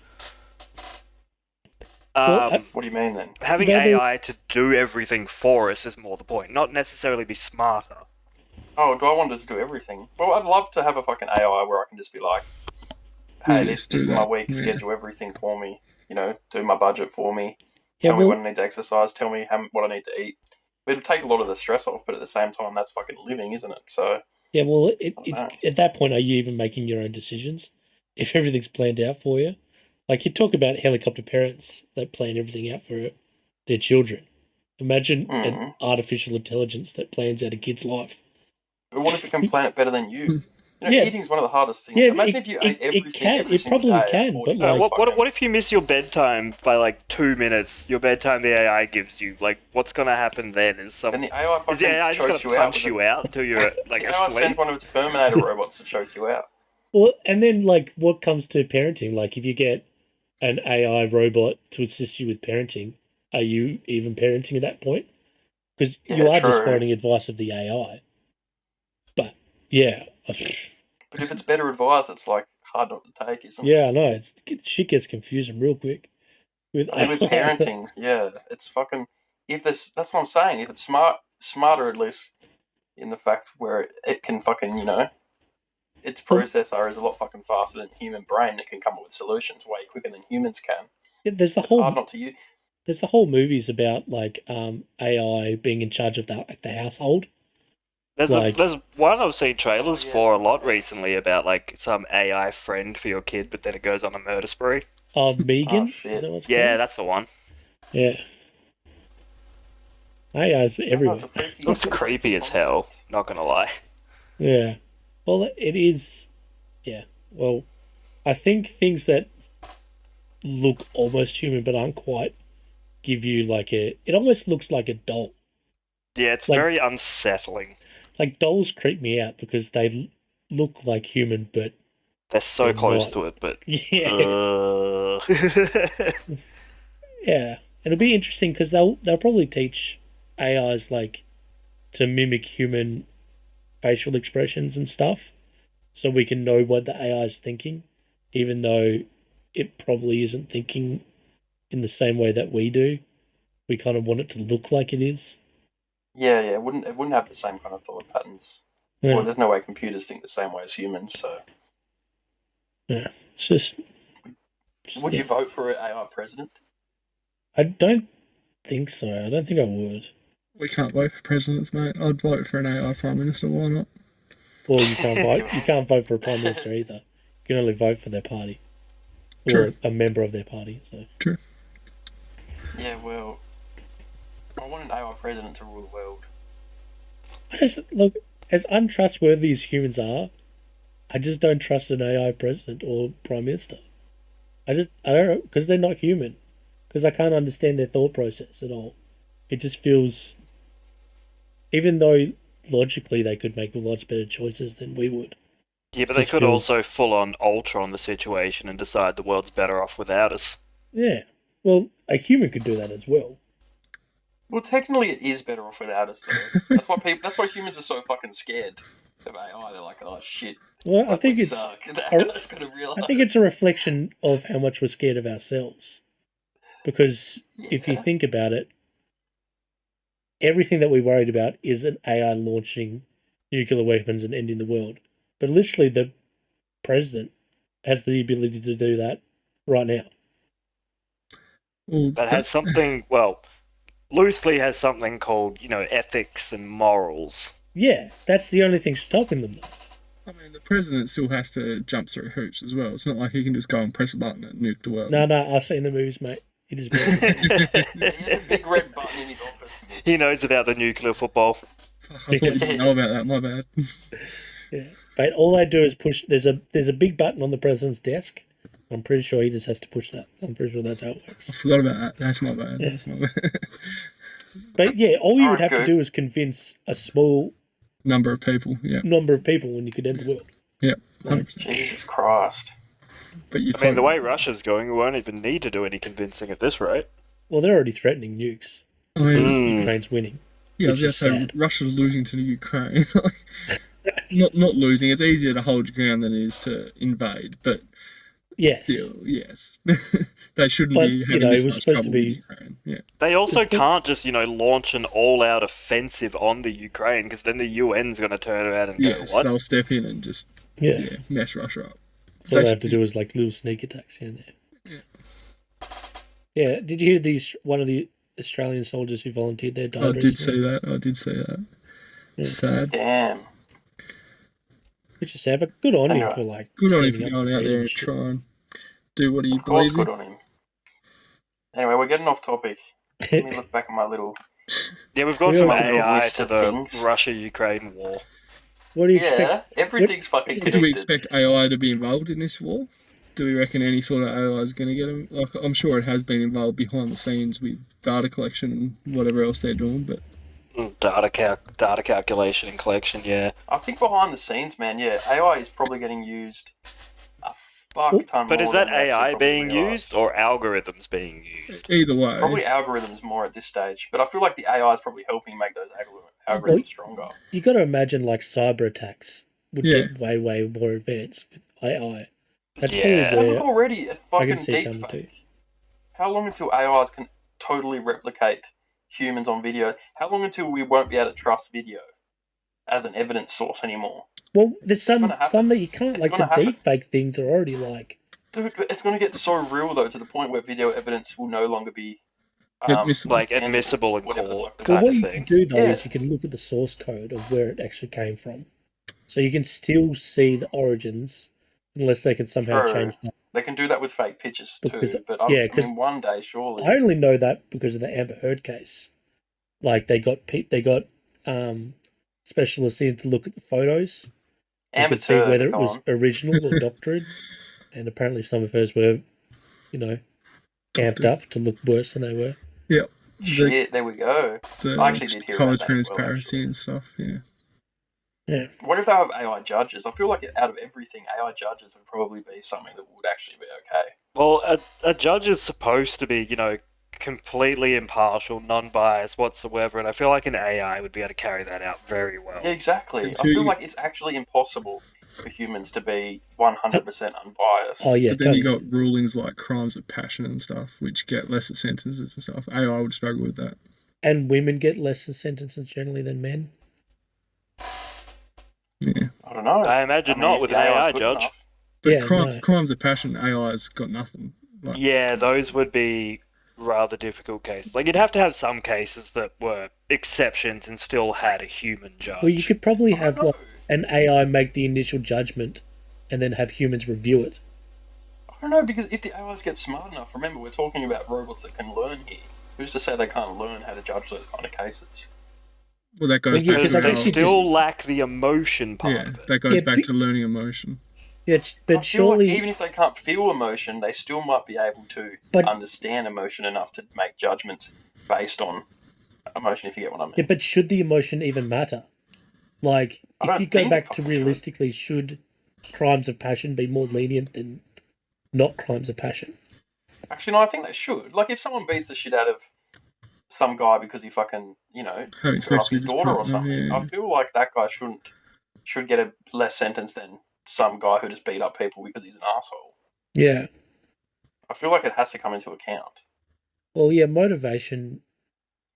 Well, what do you mean then? Having Maybe- AI to do everything for us is more the point, not necessarily be smarter. Oh, do I want it to do everything? Well, I'd love to have a fucking AI where I can just be like, hey, Yeah, this let's do is my that. week, Yeah. schedule everything for me, you know, do my budget for me, Yeah, tell me well- when I need to exercise, tell me what I need to eat. It'll take a lot of the stress off, but at the same time, that's fucking living, isn't it? So, Yeah, well, know. at that point, are you even making your own decisions? If everything's planned out for you? Like, you talk about helicopter parents that plan everything out for their children. Imagine an Mhm. artificial intelligence that plans out a kid's life. but what if it can plan it better than you? You know, Yeah. eating's one of the hardest things. Yeah, Imagine if you ate everything every it single probably day can, or but you like- know, What if you miss your bedtime by like 2 minutes? Your bedtime the AI gives you. Like, what's gonna happen then? then the AI fucking Is the AI just gonna chokes you punch out. you out until you're like The AI asleep? sends one of its Terminator robots to choke you out. Well, and then, like, what comes to parenting? Like, if you get an AI robot to assist you with parenting, are you even parenting at that point? because Yeah, you are just true. following advice of the AI. But yeah, But if it's better advice, it's like hard not to take, isn't it? yeah, I know. Shit gets confusing real quick with I mean, with AI. parenting, yeah, it's fucking. If this, that's what I'm saying. If it's smarter at least in the fact where it can fucking, its Well, processor is a lot fucking faster than human brain. It can come up with solutions way quicker than humans can. there's the It's hard whole not to use. there's the whole movies about like AI being in charge of the household. There's one I've seen trailers Oh, yeah, for a some lot of those. recently about like some AI friend for your kid, but then it goes on a murder spree. Oh Megan, is shit! that what's Yeah, called? that's the one. Yeah, AI's I don't know, everywhere. it's a freaky, Looks creepy as hell. concept. Not gonna lie. Yeah, well, it is. Yeah, well, I think things that look almost human but aren't quite give you like a. It almost looks like a doll. Yeah, it's Like- very unsettling. Like dolls creep me out because they look like human, but They're so They're close not. to it, but yes, uh, yeah. It'll be interesting because they'll probably teach AIs like to mimic human facial expressions and stuff, so we can know what the AI is thinking, even though it probably isn't thinking in the same way that we do. We kind of want it to look like it is. Yeah, it wouldn't have the same kind of thought patterns. Yeah, Well, there's no way computers think the same way as humans. So, yeah. It's just. would yeah. you vote for an AI president? I don't think so. I don't think I would. We can't vote for presidents, mate. I'd vote for an AI prime minister. Why not? Well, you can't vote. You can't vote for a prime minister either. You can only vote for their party or True. a member of their party. So Yeah, well, I want an AI president to rule the world. I just look as untrustworthy as humans are. I just don't trust an AI president or prime minister. I don't know because they're not human. Because I can't understand their thought process at all. It just feels, even though logically they could make much better choices than we would. yeah, but they Just could feels- also full on Ultron the situation and decide the world's better off without us. Yeah. Well, a human could do that as well. Well, technically, it is better off without us, though. That's why That's why humans are so fucking scared of AI. They're like, oh shit. Well, I Like, think we it's. suck. I- That's gonna realize. I think it's a reflection of how much we're scared of ourselves. Because if you Yeah. think about it, everything that we worried about is an AI launching nuclear weapons and ending the world. But literally, the president has the ability to do that right now. Well, That has something, well, loosely has something called, ethics and morals. Yeah, that's the only thing stopping them. I mean, the president still has to jump through hoops as well. It's not like he can just go and press a button and nuke the world. No, I've seen the movies, mate. It is brilliant. Yeah, he has a big red button in his office. He knows about the nuclear football. Fuck, I thought you didn't know about that. My bad. Yeah. But all they do is push. There's a big button on the president's desk. I'm pretty sure he just has to push that. I'm pretty sure that's how it works. I forgot about that. That's my bad. That's my bad. But yeah, all you would Alright, have to good. do is convince a small Number of people. Yeah. number of people and you could end the world. Yeah. 100%. Jesus Christ. But you. I mean, the way Russia's going, we won't even need to do any convincing at this rate. Well, they're already threatening nukes. I mean, Mm. Ukraine's winning. yeah, I was which going to is say sad. Russia's losing to the Ukraine. not losing. It's easier to hold your ground than it is to invade. But Yes. still, yes, they shouldn't But, be you having know, this it was much supposed trouble to be- with Ukraine. Yeah. They also It's the- can't just, launch an all-out offensive on the Ukraine, because then the UN's going to turn around and Yes, go, what? they'll step in and just Yeah. mess Russia up. So all they have to do is like little sneak attacks here and there. Yeah. Did you hear one of the Australian soldiers who volunteered there died I did recently? see that. I did see that. Yeah. Sad. Damn. Which is sad, but good on him Anyway, for like. Good on him standing for up going out freedom there and shit. try and do what he Of course, believes in. good on him. Anyway, we're getting off topic. Let me look back at my little. Yeah, we've gone We from all- AI list to of the things. Russia-Ukraine war. What do you Yeah, expect? everything's fucking Do connected. we expect AI to be involved in this war? Do we reckon any sort of AI is going to get him? Like, I'm sure it has been involved behind the scenes with data collection and whatever else they're doing, but Data calculation and collection, yeah. I think behind the scenes, man, yeah, AI is probably getting used a fuck ton But more is that than we actually AI probably being realise. used or algorithms being used? Either way, Probably algorithms more at this stage, but I feel like the AI is probably helping make those algorithms Well, stronger. you got to imagine like cyber attacks would Yeah. get way, way more advanced with AI. That's Yeah. probably And look where already at I can fucking see it coming to. deepfake. How long until AIs can totally replicate humans on video? How long until we won't be able to trust video as an evidence source anymore? Well, there's It's gonna happen. some that you can't. It's Like the gonna happen. deepfake things are already like. Dude, but it's going to get so real though, to the point where video evidence will no longer be Admissible. Like tangible, admissible in whatever the court fuck the Well, kind what of you thing. can do though Yeah. is you can look at the source code of where it actually came from, so you can still see the origins, unless they can somehow True. change that. They can do that with fake pictures too, Because- but yeah, I 'cause mean, one day surely. I only know that because of the Amber Heard case. Like they got specialists in to look at the photos. They Amber could see Turd, whether it come was on. original or doctored, and apparently some of hers were, amped up to look worse than they were. Yeah. Shit, there we go. I actually did hear color about that as well, transparency actually. and stuff. Yeah. Yeah. What if they have AI judges? I feel like out of everything, AI judges would probably be something that would actually be okay. Well, a judge is supposed to be, completely impartial, non-biased whatsoever, and I feel like an AI would be able to carry that out very well. Yeah, exactly. I Until feel you- like it's actually impossible for humans to be 100% unbiased. Oh yeah, But then you totally. got rulings like crimes of passion and stuff, which get lesser sentences and stuff. AI would struggle with that. And women get lesser sentences generally than men. Yeah. I don't know. I imagine not if with the an AI 's AI good judge. enough. But Yeah, crimes, no. crimes of passion, AI's got nothing. Like, Yeah, those would be rather difficult cases. Like, you'd have to have some cases that were exceptions and still had a human judge. Well, you could probably have No. an AI make the initial judgment, and then have humans review it. I don't know, because if the AIs get smart enough, remember, we're talking about robots that can learn here. Who's to say they can't learn how to judge those kind of cases? well, that goes Well, yeah, back because because I to they guess you still lack the emotion part yeah, of it. that goes Yeah, back but- to learning emotion. Yeah, I but feel like surely, even if they can't feel emotion, they still might be able to But- understand emotion enough to make judgments based on emotion, if you get what I mean. yeah, but should the emotion even matter? Like, I if don't you go think back it to fucking realistically, should crimes of passion be more lenient than not crimes of passion? Actually, no, I think they should. Like, if someone beats the shit out of some guy because he fucking, Having screwed sex up his with his daughter or partner, something, yeah. I feel like that guy should get a less sentence than some guy who just beat up people because he's an asshole. Yeah. I feel like it has to come into account. Well, yeah, motivation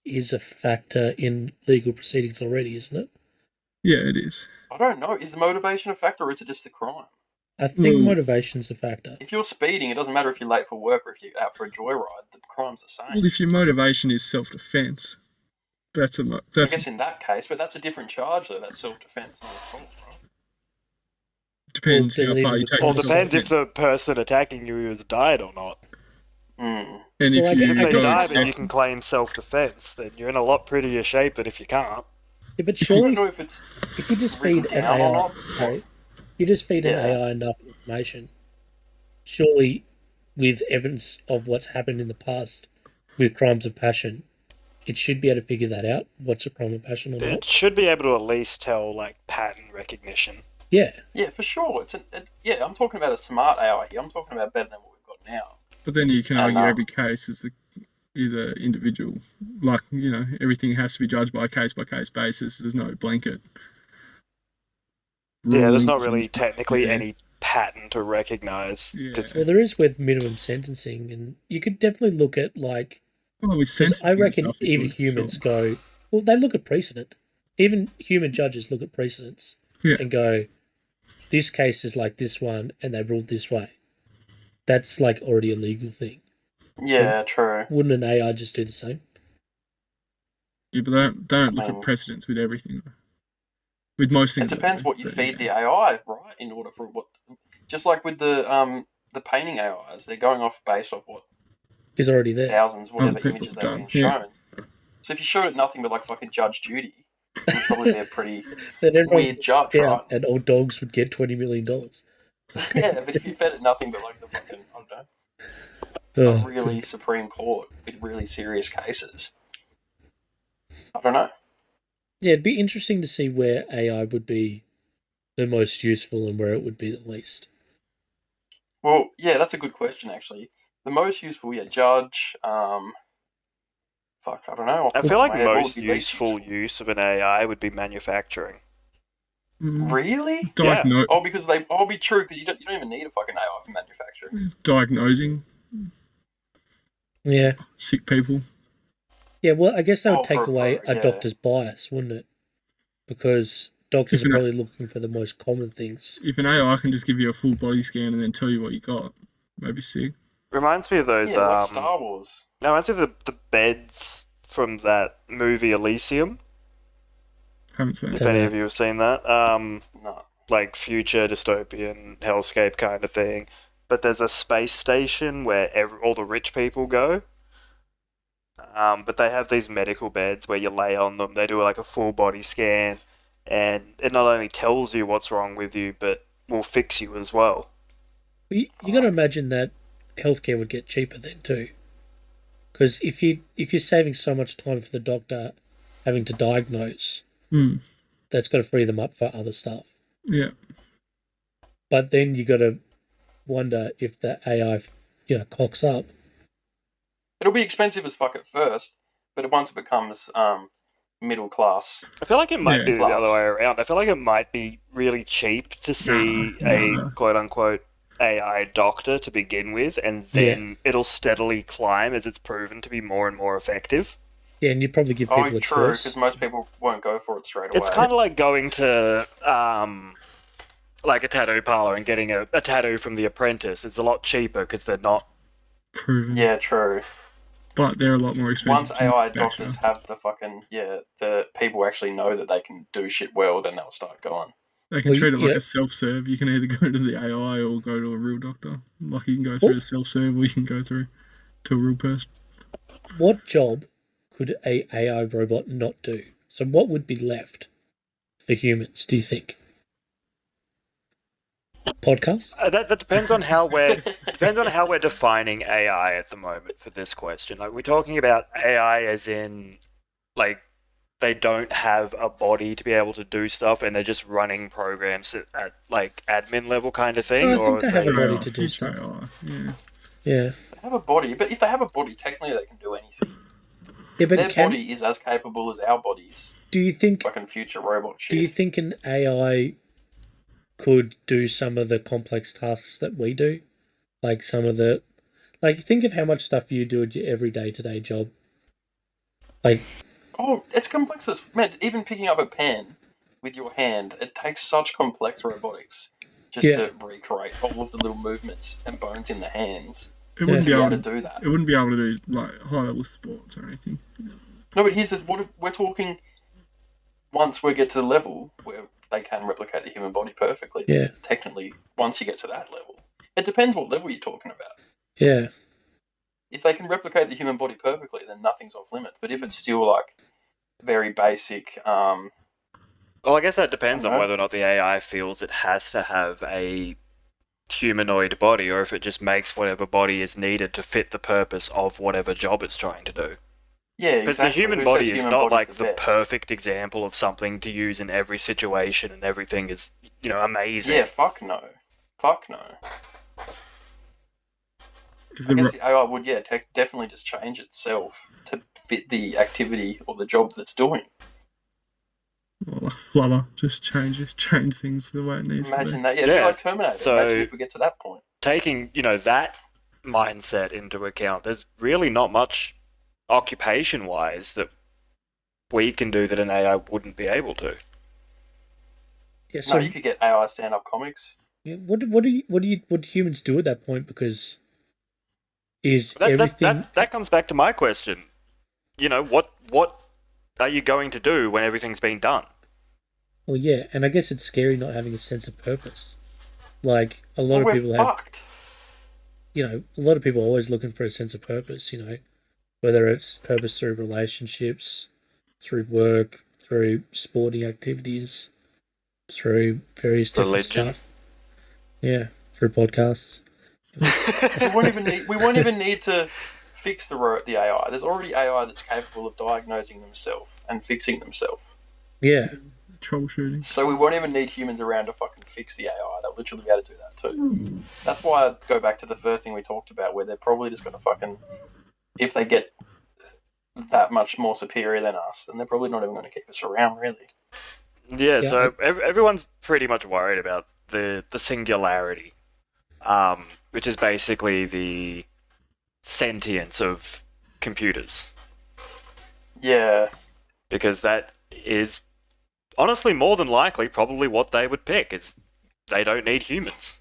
is a factor in legal proceedings already, isn't it? Yeah, it is. I don't know. Is the motivation a factor, or is it just the crime? I think Well- motivation's a factor. If you're speeding, it doesn't matter if you're late for work or if you're out for a joyride. The crime's the same. Well, if your motivation is self-defense, that's a I that's guess in that case, but that's a different charge, though. That's self-defense, not assault, right? depends Well, how does it far even you take Well, the it depends if self-defense. the person attacking you has died or not. Mm. And if Well, I you guess- If I they go die, then you excessive, can claim self-defense. Then you're in a lot prettier shape than if you can't. Yeah, but I don't surely know if it's if you just written feed an down or AI, not. sorry, you just feed an Yeah. AI enough information, surely with evidence of what's happened in the past with crimes of passion, it should be able to figure that out, what's a crime of passion or It not. should be able to at least tell, like, pattern recognition. Yeah. Yeah, for sure. Yeah, I'm talking about a smart AI here. I'm talking about better than what we've got now. but then you can I argue know. every case is a individual. Like, everything has to be judged by case basis. There's no blanket. Yeah, there's not rulings and really stuff. technically Yeah. any pattern to recognize. Yeah. 'Cause Well, there is with minimum sentencing, and you could definitely look at like, Well, with 'cause sentencing I and reckon stuff, you even could, humans sure. go, well, they look at precedent. Even human judges look at precedents Yeah. and go, this case is like this one, and they ruled this way. That's like already a legal thing. Yeah, true. Wouldn't an AI just do the same? Yeah, but they don't look mean- at precedents with everything. With most It things. depends what you but feed yeah. the AI, right? In order for what, just like with the painting AIs, they're going off based off what Is already there. thousands, whatever people images have they've done, been yeah. shown. So if you showed it nothing but like fucking Judge Judy, it would probably be a pretty Then everyone weird judge, yeah, right? and all dogs would get $20 million. Yeah, but if you fed it nothing but like the fucking, I don't know, Oh, a really Supreme Court with really serious cases, I don't know. yeah, it'd be interesting to see where AI would be the most useful and where it would be the least. Well, yeah, that's a good question actually. The most useful, yeah, judge. Fuck, I don't know. Off I the top feel of like my head, what would most be least useful useful? use of an AI would be manufacturing. Really? Yeah. Oh, because they. Oh, be true because you don't even need a fucking AI for manufacturing. Diagnosing Yeah. sick people. Yeah, well, I guess that would Oh, take away a yeah. doctor's bias, wouldn't it? Because doctors If are an, probably looking for the most common things. if an AI can just give you a full body scan and then tell you what you got, maybe sick. Reminds me of those. Yeah, like Star Wars. No, reminds me of the beds from that movie Elysium. Haven't seen If it. any of you have seen that, No. like future dystopian hellscape kind of thing. But there's a space station where all the rich people go. But they have these medical beds where you lay on them. They do like a full body scan, and it not only tells you what's wrong with you, but will fix you as well. You got to imagine that healthcare would get cheaper then too. Because if you're saving so much time for the doctor having to diagnose, that's got to free them up for other stuff. Yeah. But then you got to wonder if the AI, cocks up. It'll be expensive as fuck at first, but once it becomes middle class. I feel like it might be the Plus. other way around. I feel like it might be really cheap to see a quote unquote AI doctor to begin with, and then it'll steadily climb as it's proven to be more and more effective. Yeah, and you'd probably give people a true, choice. because most people won't go for it straight away. It's kind of like going to like a tattoo parlor and getting a tattoo from The Apprentice. It's a lot cheaper because they're not proven. Yeah, true. But they're a lot more expensive. Once AI doctors have the fucking the people actually know that they can do shit well, then they'll start going. They can treat it like a self-serve. You can either go to the AI or go to a real doctor. Like you can go through a self-serve or you can go through to a real person. What job could a AI robot not do? So what would be left for humans, do you think? Podcasts? That depends on how we're defining AI at the moment for this question. Like, we're talking about AI as in like they don't have a body to be able to do stuff and they're just running programs at like admin level kind of thing. No, I think they have a body to do stuff. Yeah. Yeah. They have a body, but if they have a body, technically they can do anything. Yeah, but their body is as capable as our bodies. Do you think fucking future robot shit? Do you think an AI could do some of the complex tasks that we do? Like some of the think of how much stuff you do at your everyday today job. It's complex as man, even picking up a pen with your hand, it takes such complex robotics just to recreate all of the little movements and bones in the hands. It wouldn't be able to do that. It wouldn't be able to do like high level sports or anything. No, but here's what if we're talking once we get to the level where they can replicate the human body perfectly. Yeah. Technically, once you get to that level. It depends what level you're talking about. Yeah. If they can replicate the human body perfectly, then nothing's off limits. But if it's still like very basic, well, I guess that depends on whether or not the AI feels it has to have a humanoid body, or if it just makes whatever body is needed to fit the purpose of whatever job it's trying to do. Yeah, because exactly. the human body is not like the perfect example of something to use in every situation and everything is, amazing. Yeah, fuck no. I guess the AI would, definitely just change itself to fit the activity or the job that it's doing. Well, like Flubber, just change things the way it needs to be. Imagine that, yeah, like Terminator. So, imagine if we get to that point. Taking, that mindset into account, there's really not much occupation-wise that we can do that an AI wouldn't be able to. Yeah, so you could get AI stand-up comics. Yeah, what do humans do at that point? Because everything that comes back to my question. What are you going to do when everything's been done? Well, yeah, and I guess it's scary not having a sense of purpose. Like a lot of people fucked. A lot of people are always looking for a sense of purpose. Whether it's purpose through relationships, through work, through sporting activities, through various different stuff. Yeah, through podcasts. we won't even need to fix the AI. There's already AI that's capable of diagnosing themselves and fixing themselves. Yeah. troubleshooting. So we won't even need humans around to fucking fix the AI. They'll literally be able to do that too. That's why I go back to the first thing we talked about, where they're probably just going to fucking, if they get that much more superior than us, then they're probably not even going to keep us around, really. Yeah, so everyone's pretty much worried about the singularity, which is basically the sentience of computers. Yeah. Because that is honestly more than likely probably what they would pick. Is they don't need humans.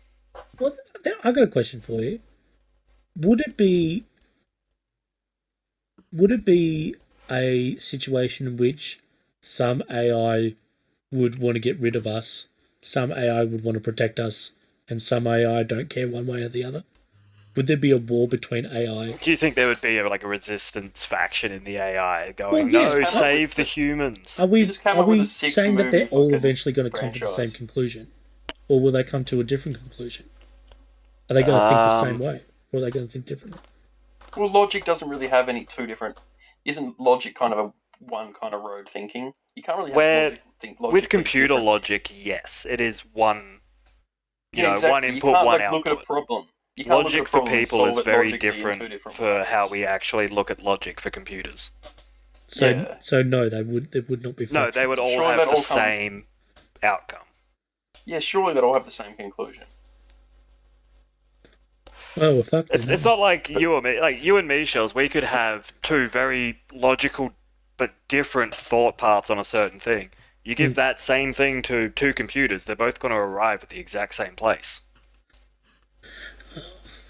Well, I got a question for you. Would it be a situation in which some AI would want to get rid of us, some AI would want to protect us, and some AI don't care one way or the other? Would there be a war between AI? Do you think there would be a resistance faction in the AI going, no, save the humans? Are we with a saying that they're all eventually going to come to the franchise. same conclusion? Or will they come to a different conclusion? Are they going to think the same way? Or are they going to think differently? Well, logic doesn't really have any two different... Isn't logic kind of a one kind of road thinking? You can't really have logic with computer logic, yes. It is one, exactly. one input, you can't, one look output. at a problem. Logic for people is very different for how we actually look at logic for computers. So no, they would not be. No, they would all have the same outcome. Yeah, surely they'd all have the same conclusion. Well, fuck. It's not like you or me, like you and me, Shells. We could have two very logical but different thought paths on a certain thing. You give that same thing to two computers, they're both going to arrive at the exact same place.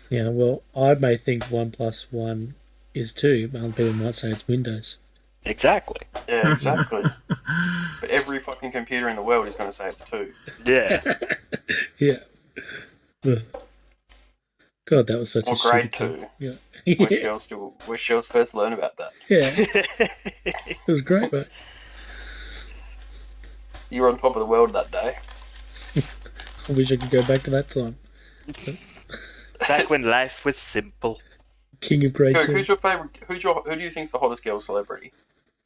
Yeah, well, I may think 1 + 1 is 2, but other people might say it's Windows. Exactly. Yeah, exactly. But every fucking computer in the world is going to say it's 2. Yeah. Yeah. God, that was such or a grade stupid 2. thing. Yeah. Where Shells first learned about that. Yeah. It was great, mate. You were on top of the world that day. I wish I could go back to that time. Back when life was simple. King of grade 2. Who's your favourite? Who do you think's the hottest girl celebrity?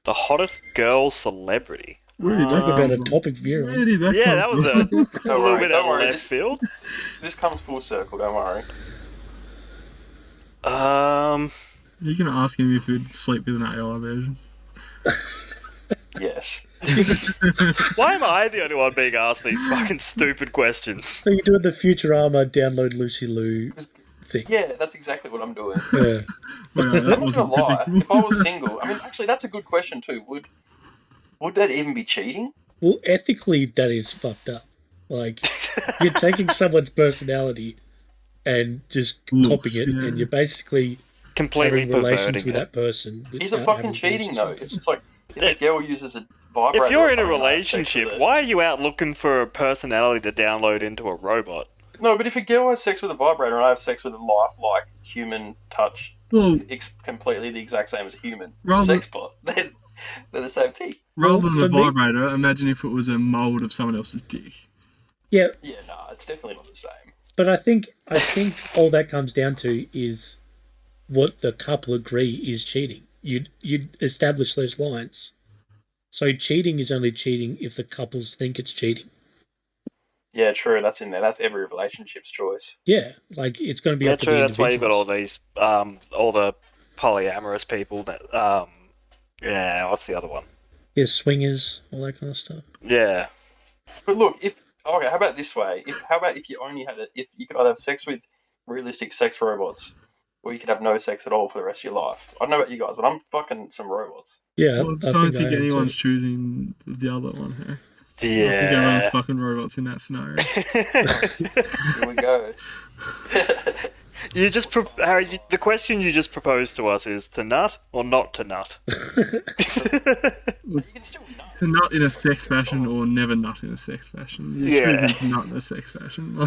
The hottest girl celebrity? Where did that Talk come about a from? topic view. Where did that Yeah, come that was from? a little bit out of worry, left field. This comes full circle, don't worry. You're going to ask him if he'd sleep with an AI version. Yes. Why am I the only one being asked these fucking stupid questions? So you're doing the Futurama download Lucy Lou thing. Yeah, that's exactly what I'm doing. Yeah. Well, that I'm not wasn't gonna lie. predictable. If I was single, I mean, actually, that's a good question too. Would that even be cheating? Well, ethically, that is fucked up. Like, you're taking someone's personality and just copying it, and you're basically Completely having relations perverting with it. that person. Is it without fucking having cheating relations though? with that If it's like if a girl uses a vibrator. If you're in a or something, I have sex relationship, with it. why are you out looking for a personality to download into a robot? No, but if a girl has sex with a vibrator and I have sex with a lifelike human touch, Well, completely the exact same as a human Rather- sex bot, they're the same thing. rather than for a me- vibrator, imagine if it was a mould of someone else's dick. Yeah, Yeah, nah, it's definitely not the same. but I think all that comes down to is what the couple agree is cheating. You'd establish those lines. So cheating is only cheating if the couples think it's cheating. Yeah, true. That's in there. That's every relationship's choice. Yeah, like it's going to be Yeah, up to true. the That's why you've got all individuals. these, all the polyamorous people that, yeah, what's the other one? Yeah, swingers, all that kind of stuff. Yeah. But look, how about this way? How about if you only had if you could either have sex with realistic sex robots, or you could have no sex at all for the rest of your life. I don't know about you guys, but I'm fucking some robots. Yeah, Well, I I don't I think am anyone's too. choosing the other one here. I think everyone's Yeah. fucking robots in that scenario. Here we go. You just Harry, the question you just proposed to us is to nut or not to nut? You can still nut. To nut in a sex fashion or never nut in a sex fashion. You're Yeah. choosing to nut in a sex fashion.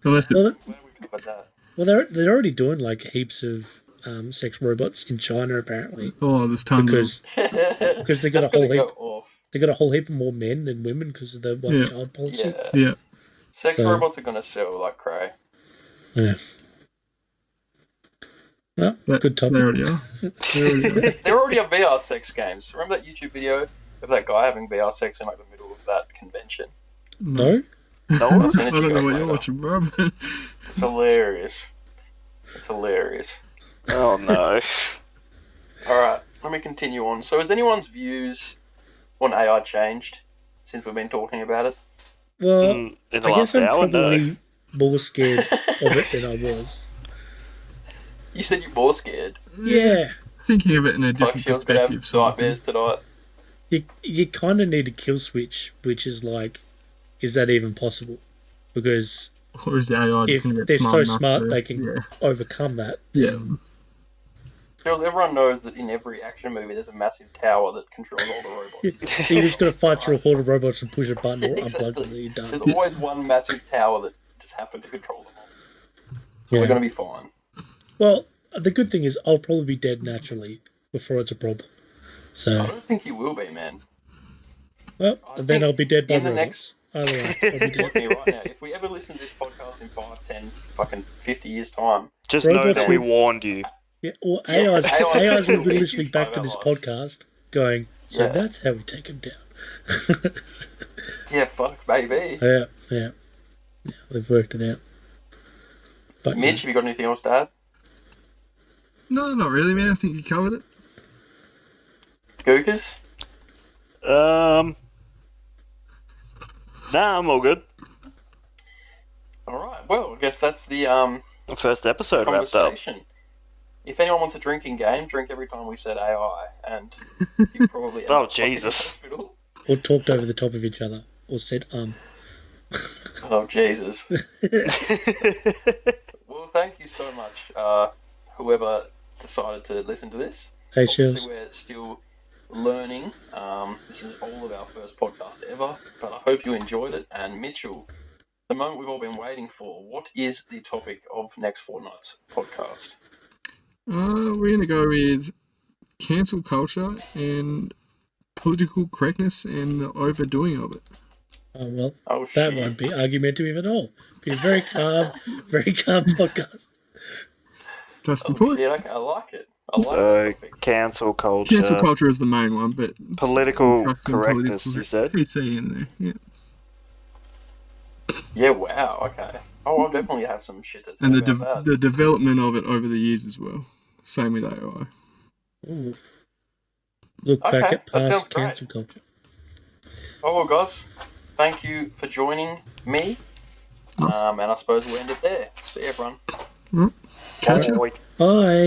Unless Well, Glad we covered that. well, they're already doing like heaps of sex robots in China apparently there's tons because they got That's a whole gonna heap. go off. They got a whole heap of more men than women because of the one Yeah. child policy. Yeah. Yeah. Sex So- robots are gonna sell like cray. Yeah. Well, But good topic. There already are. There already are. There already are VR sex games. Remember that YouTube video of that guy having VR sex in like the middle of that convention? No? No, I'll I send it to don't you know guys what you're later. watching, bro. It's hilarious. It's hilarious. oh no. Alright, let me continue on. So has anyone's views on AI changed since we've been talking about it? Well, In the I guess last I'm hour, probably no. more scared of it than I was. You said you're more scared. Yeah. Thinking of it in a Fuck, different she was gonna perspective, have sort of thing. nightmares tonight. You kind of need a kill switch, which is like, is that even possible? Because Or is the AI just if going to get they're smart so enough smart to, they can overcome that. Yeah. then- Jules, everyone knows that in every action movie there's a massive tower that controls all the robots. You just got to fight through a horde of robots and push a button or unplug Exactly. them and you're There's done. always one massive tower that just happened to control them all. So Yeah. we're going to be fine. Well, the good thing is I'll probably be dead naturally before it's a problem. I So, don't think you will be, man. well, I then think I'll be dead by in the robots. Either way, I'll be dead. Look at me right now. If we ever listen to this podcast in 5, 10, fucking 50 years' time, Just know Robots that we will- warned you. Yeah, or Yeah, AIs will will be be a listening huge back part to of this our lives. podcast going, so Yeah. that's how we take him down. yeah, fuck, baby. Yeah, they've worked it out. But Mitch, have you got anything else to add? No, not really, man. I think you covered it. Gookas? Nah, I'm all good. Alright, well, I guess that's the First episode wrapped up. conversation. If anyone wants a drinking game, drink every time we said AI, and you probably end Oh, up fucking in Jesus. hospital. or talked over the top of each other, or said Oh, Jesus. Well, thank you so much, whoever decided to listen to this. Hey, Obviously, Shills. we're still learning. This is all of our first podcast ever, but I hope you enjoyed it. And Mitchell, the moment we've all been waiting for, what is the topic of next fortnight's podcast? We're going to go with cancel culture and political correctness and the overdoing of it. Oh, well, Oh, that shit. won't be argumentative at all. Be a very calm podcast. That's the Oh, point. shit, okay, I like it. I like So, that topic. cancel culture. Cancel culture is the main one, but Political chuck some correctness, political you said? PC in there. Yeah. Yeah, wow, okay. Oh, I'll definitely have some shit to say And about that. the development of it over the years as well. Same with AI. Ooh. Look Okay, back at that sounds past great. cancel culture. Oh, well, guys, thank you for joining me. And I suppose we'll end it there. See you, everyone. Catch ya. Boy. Bye.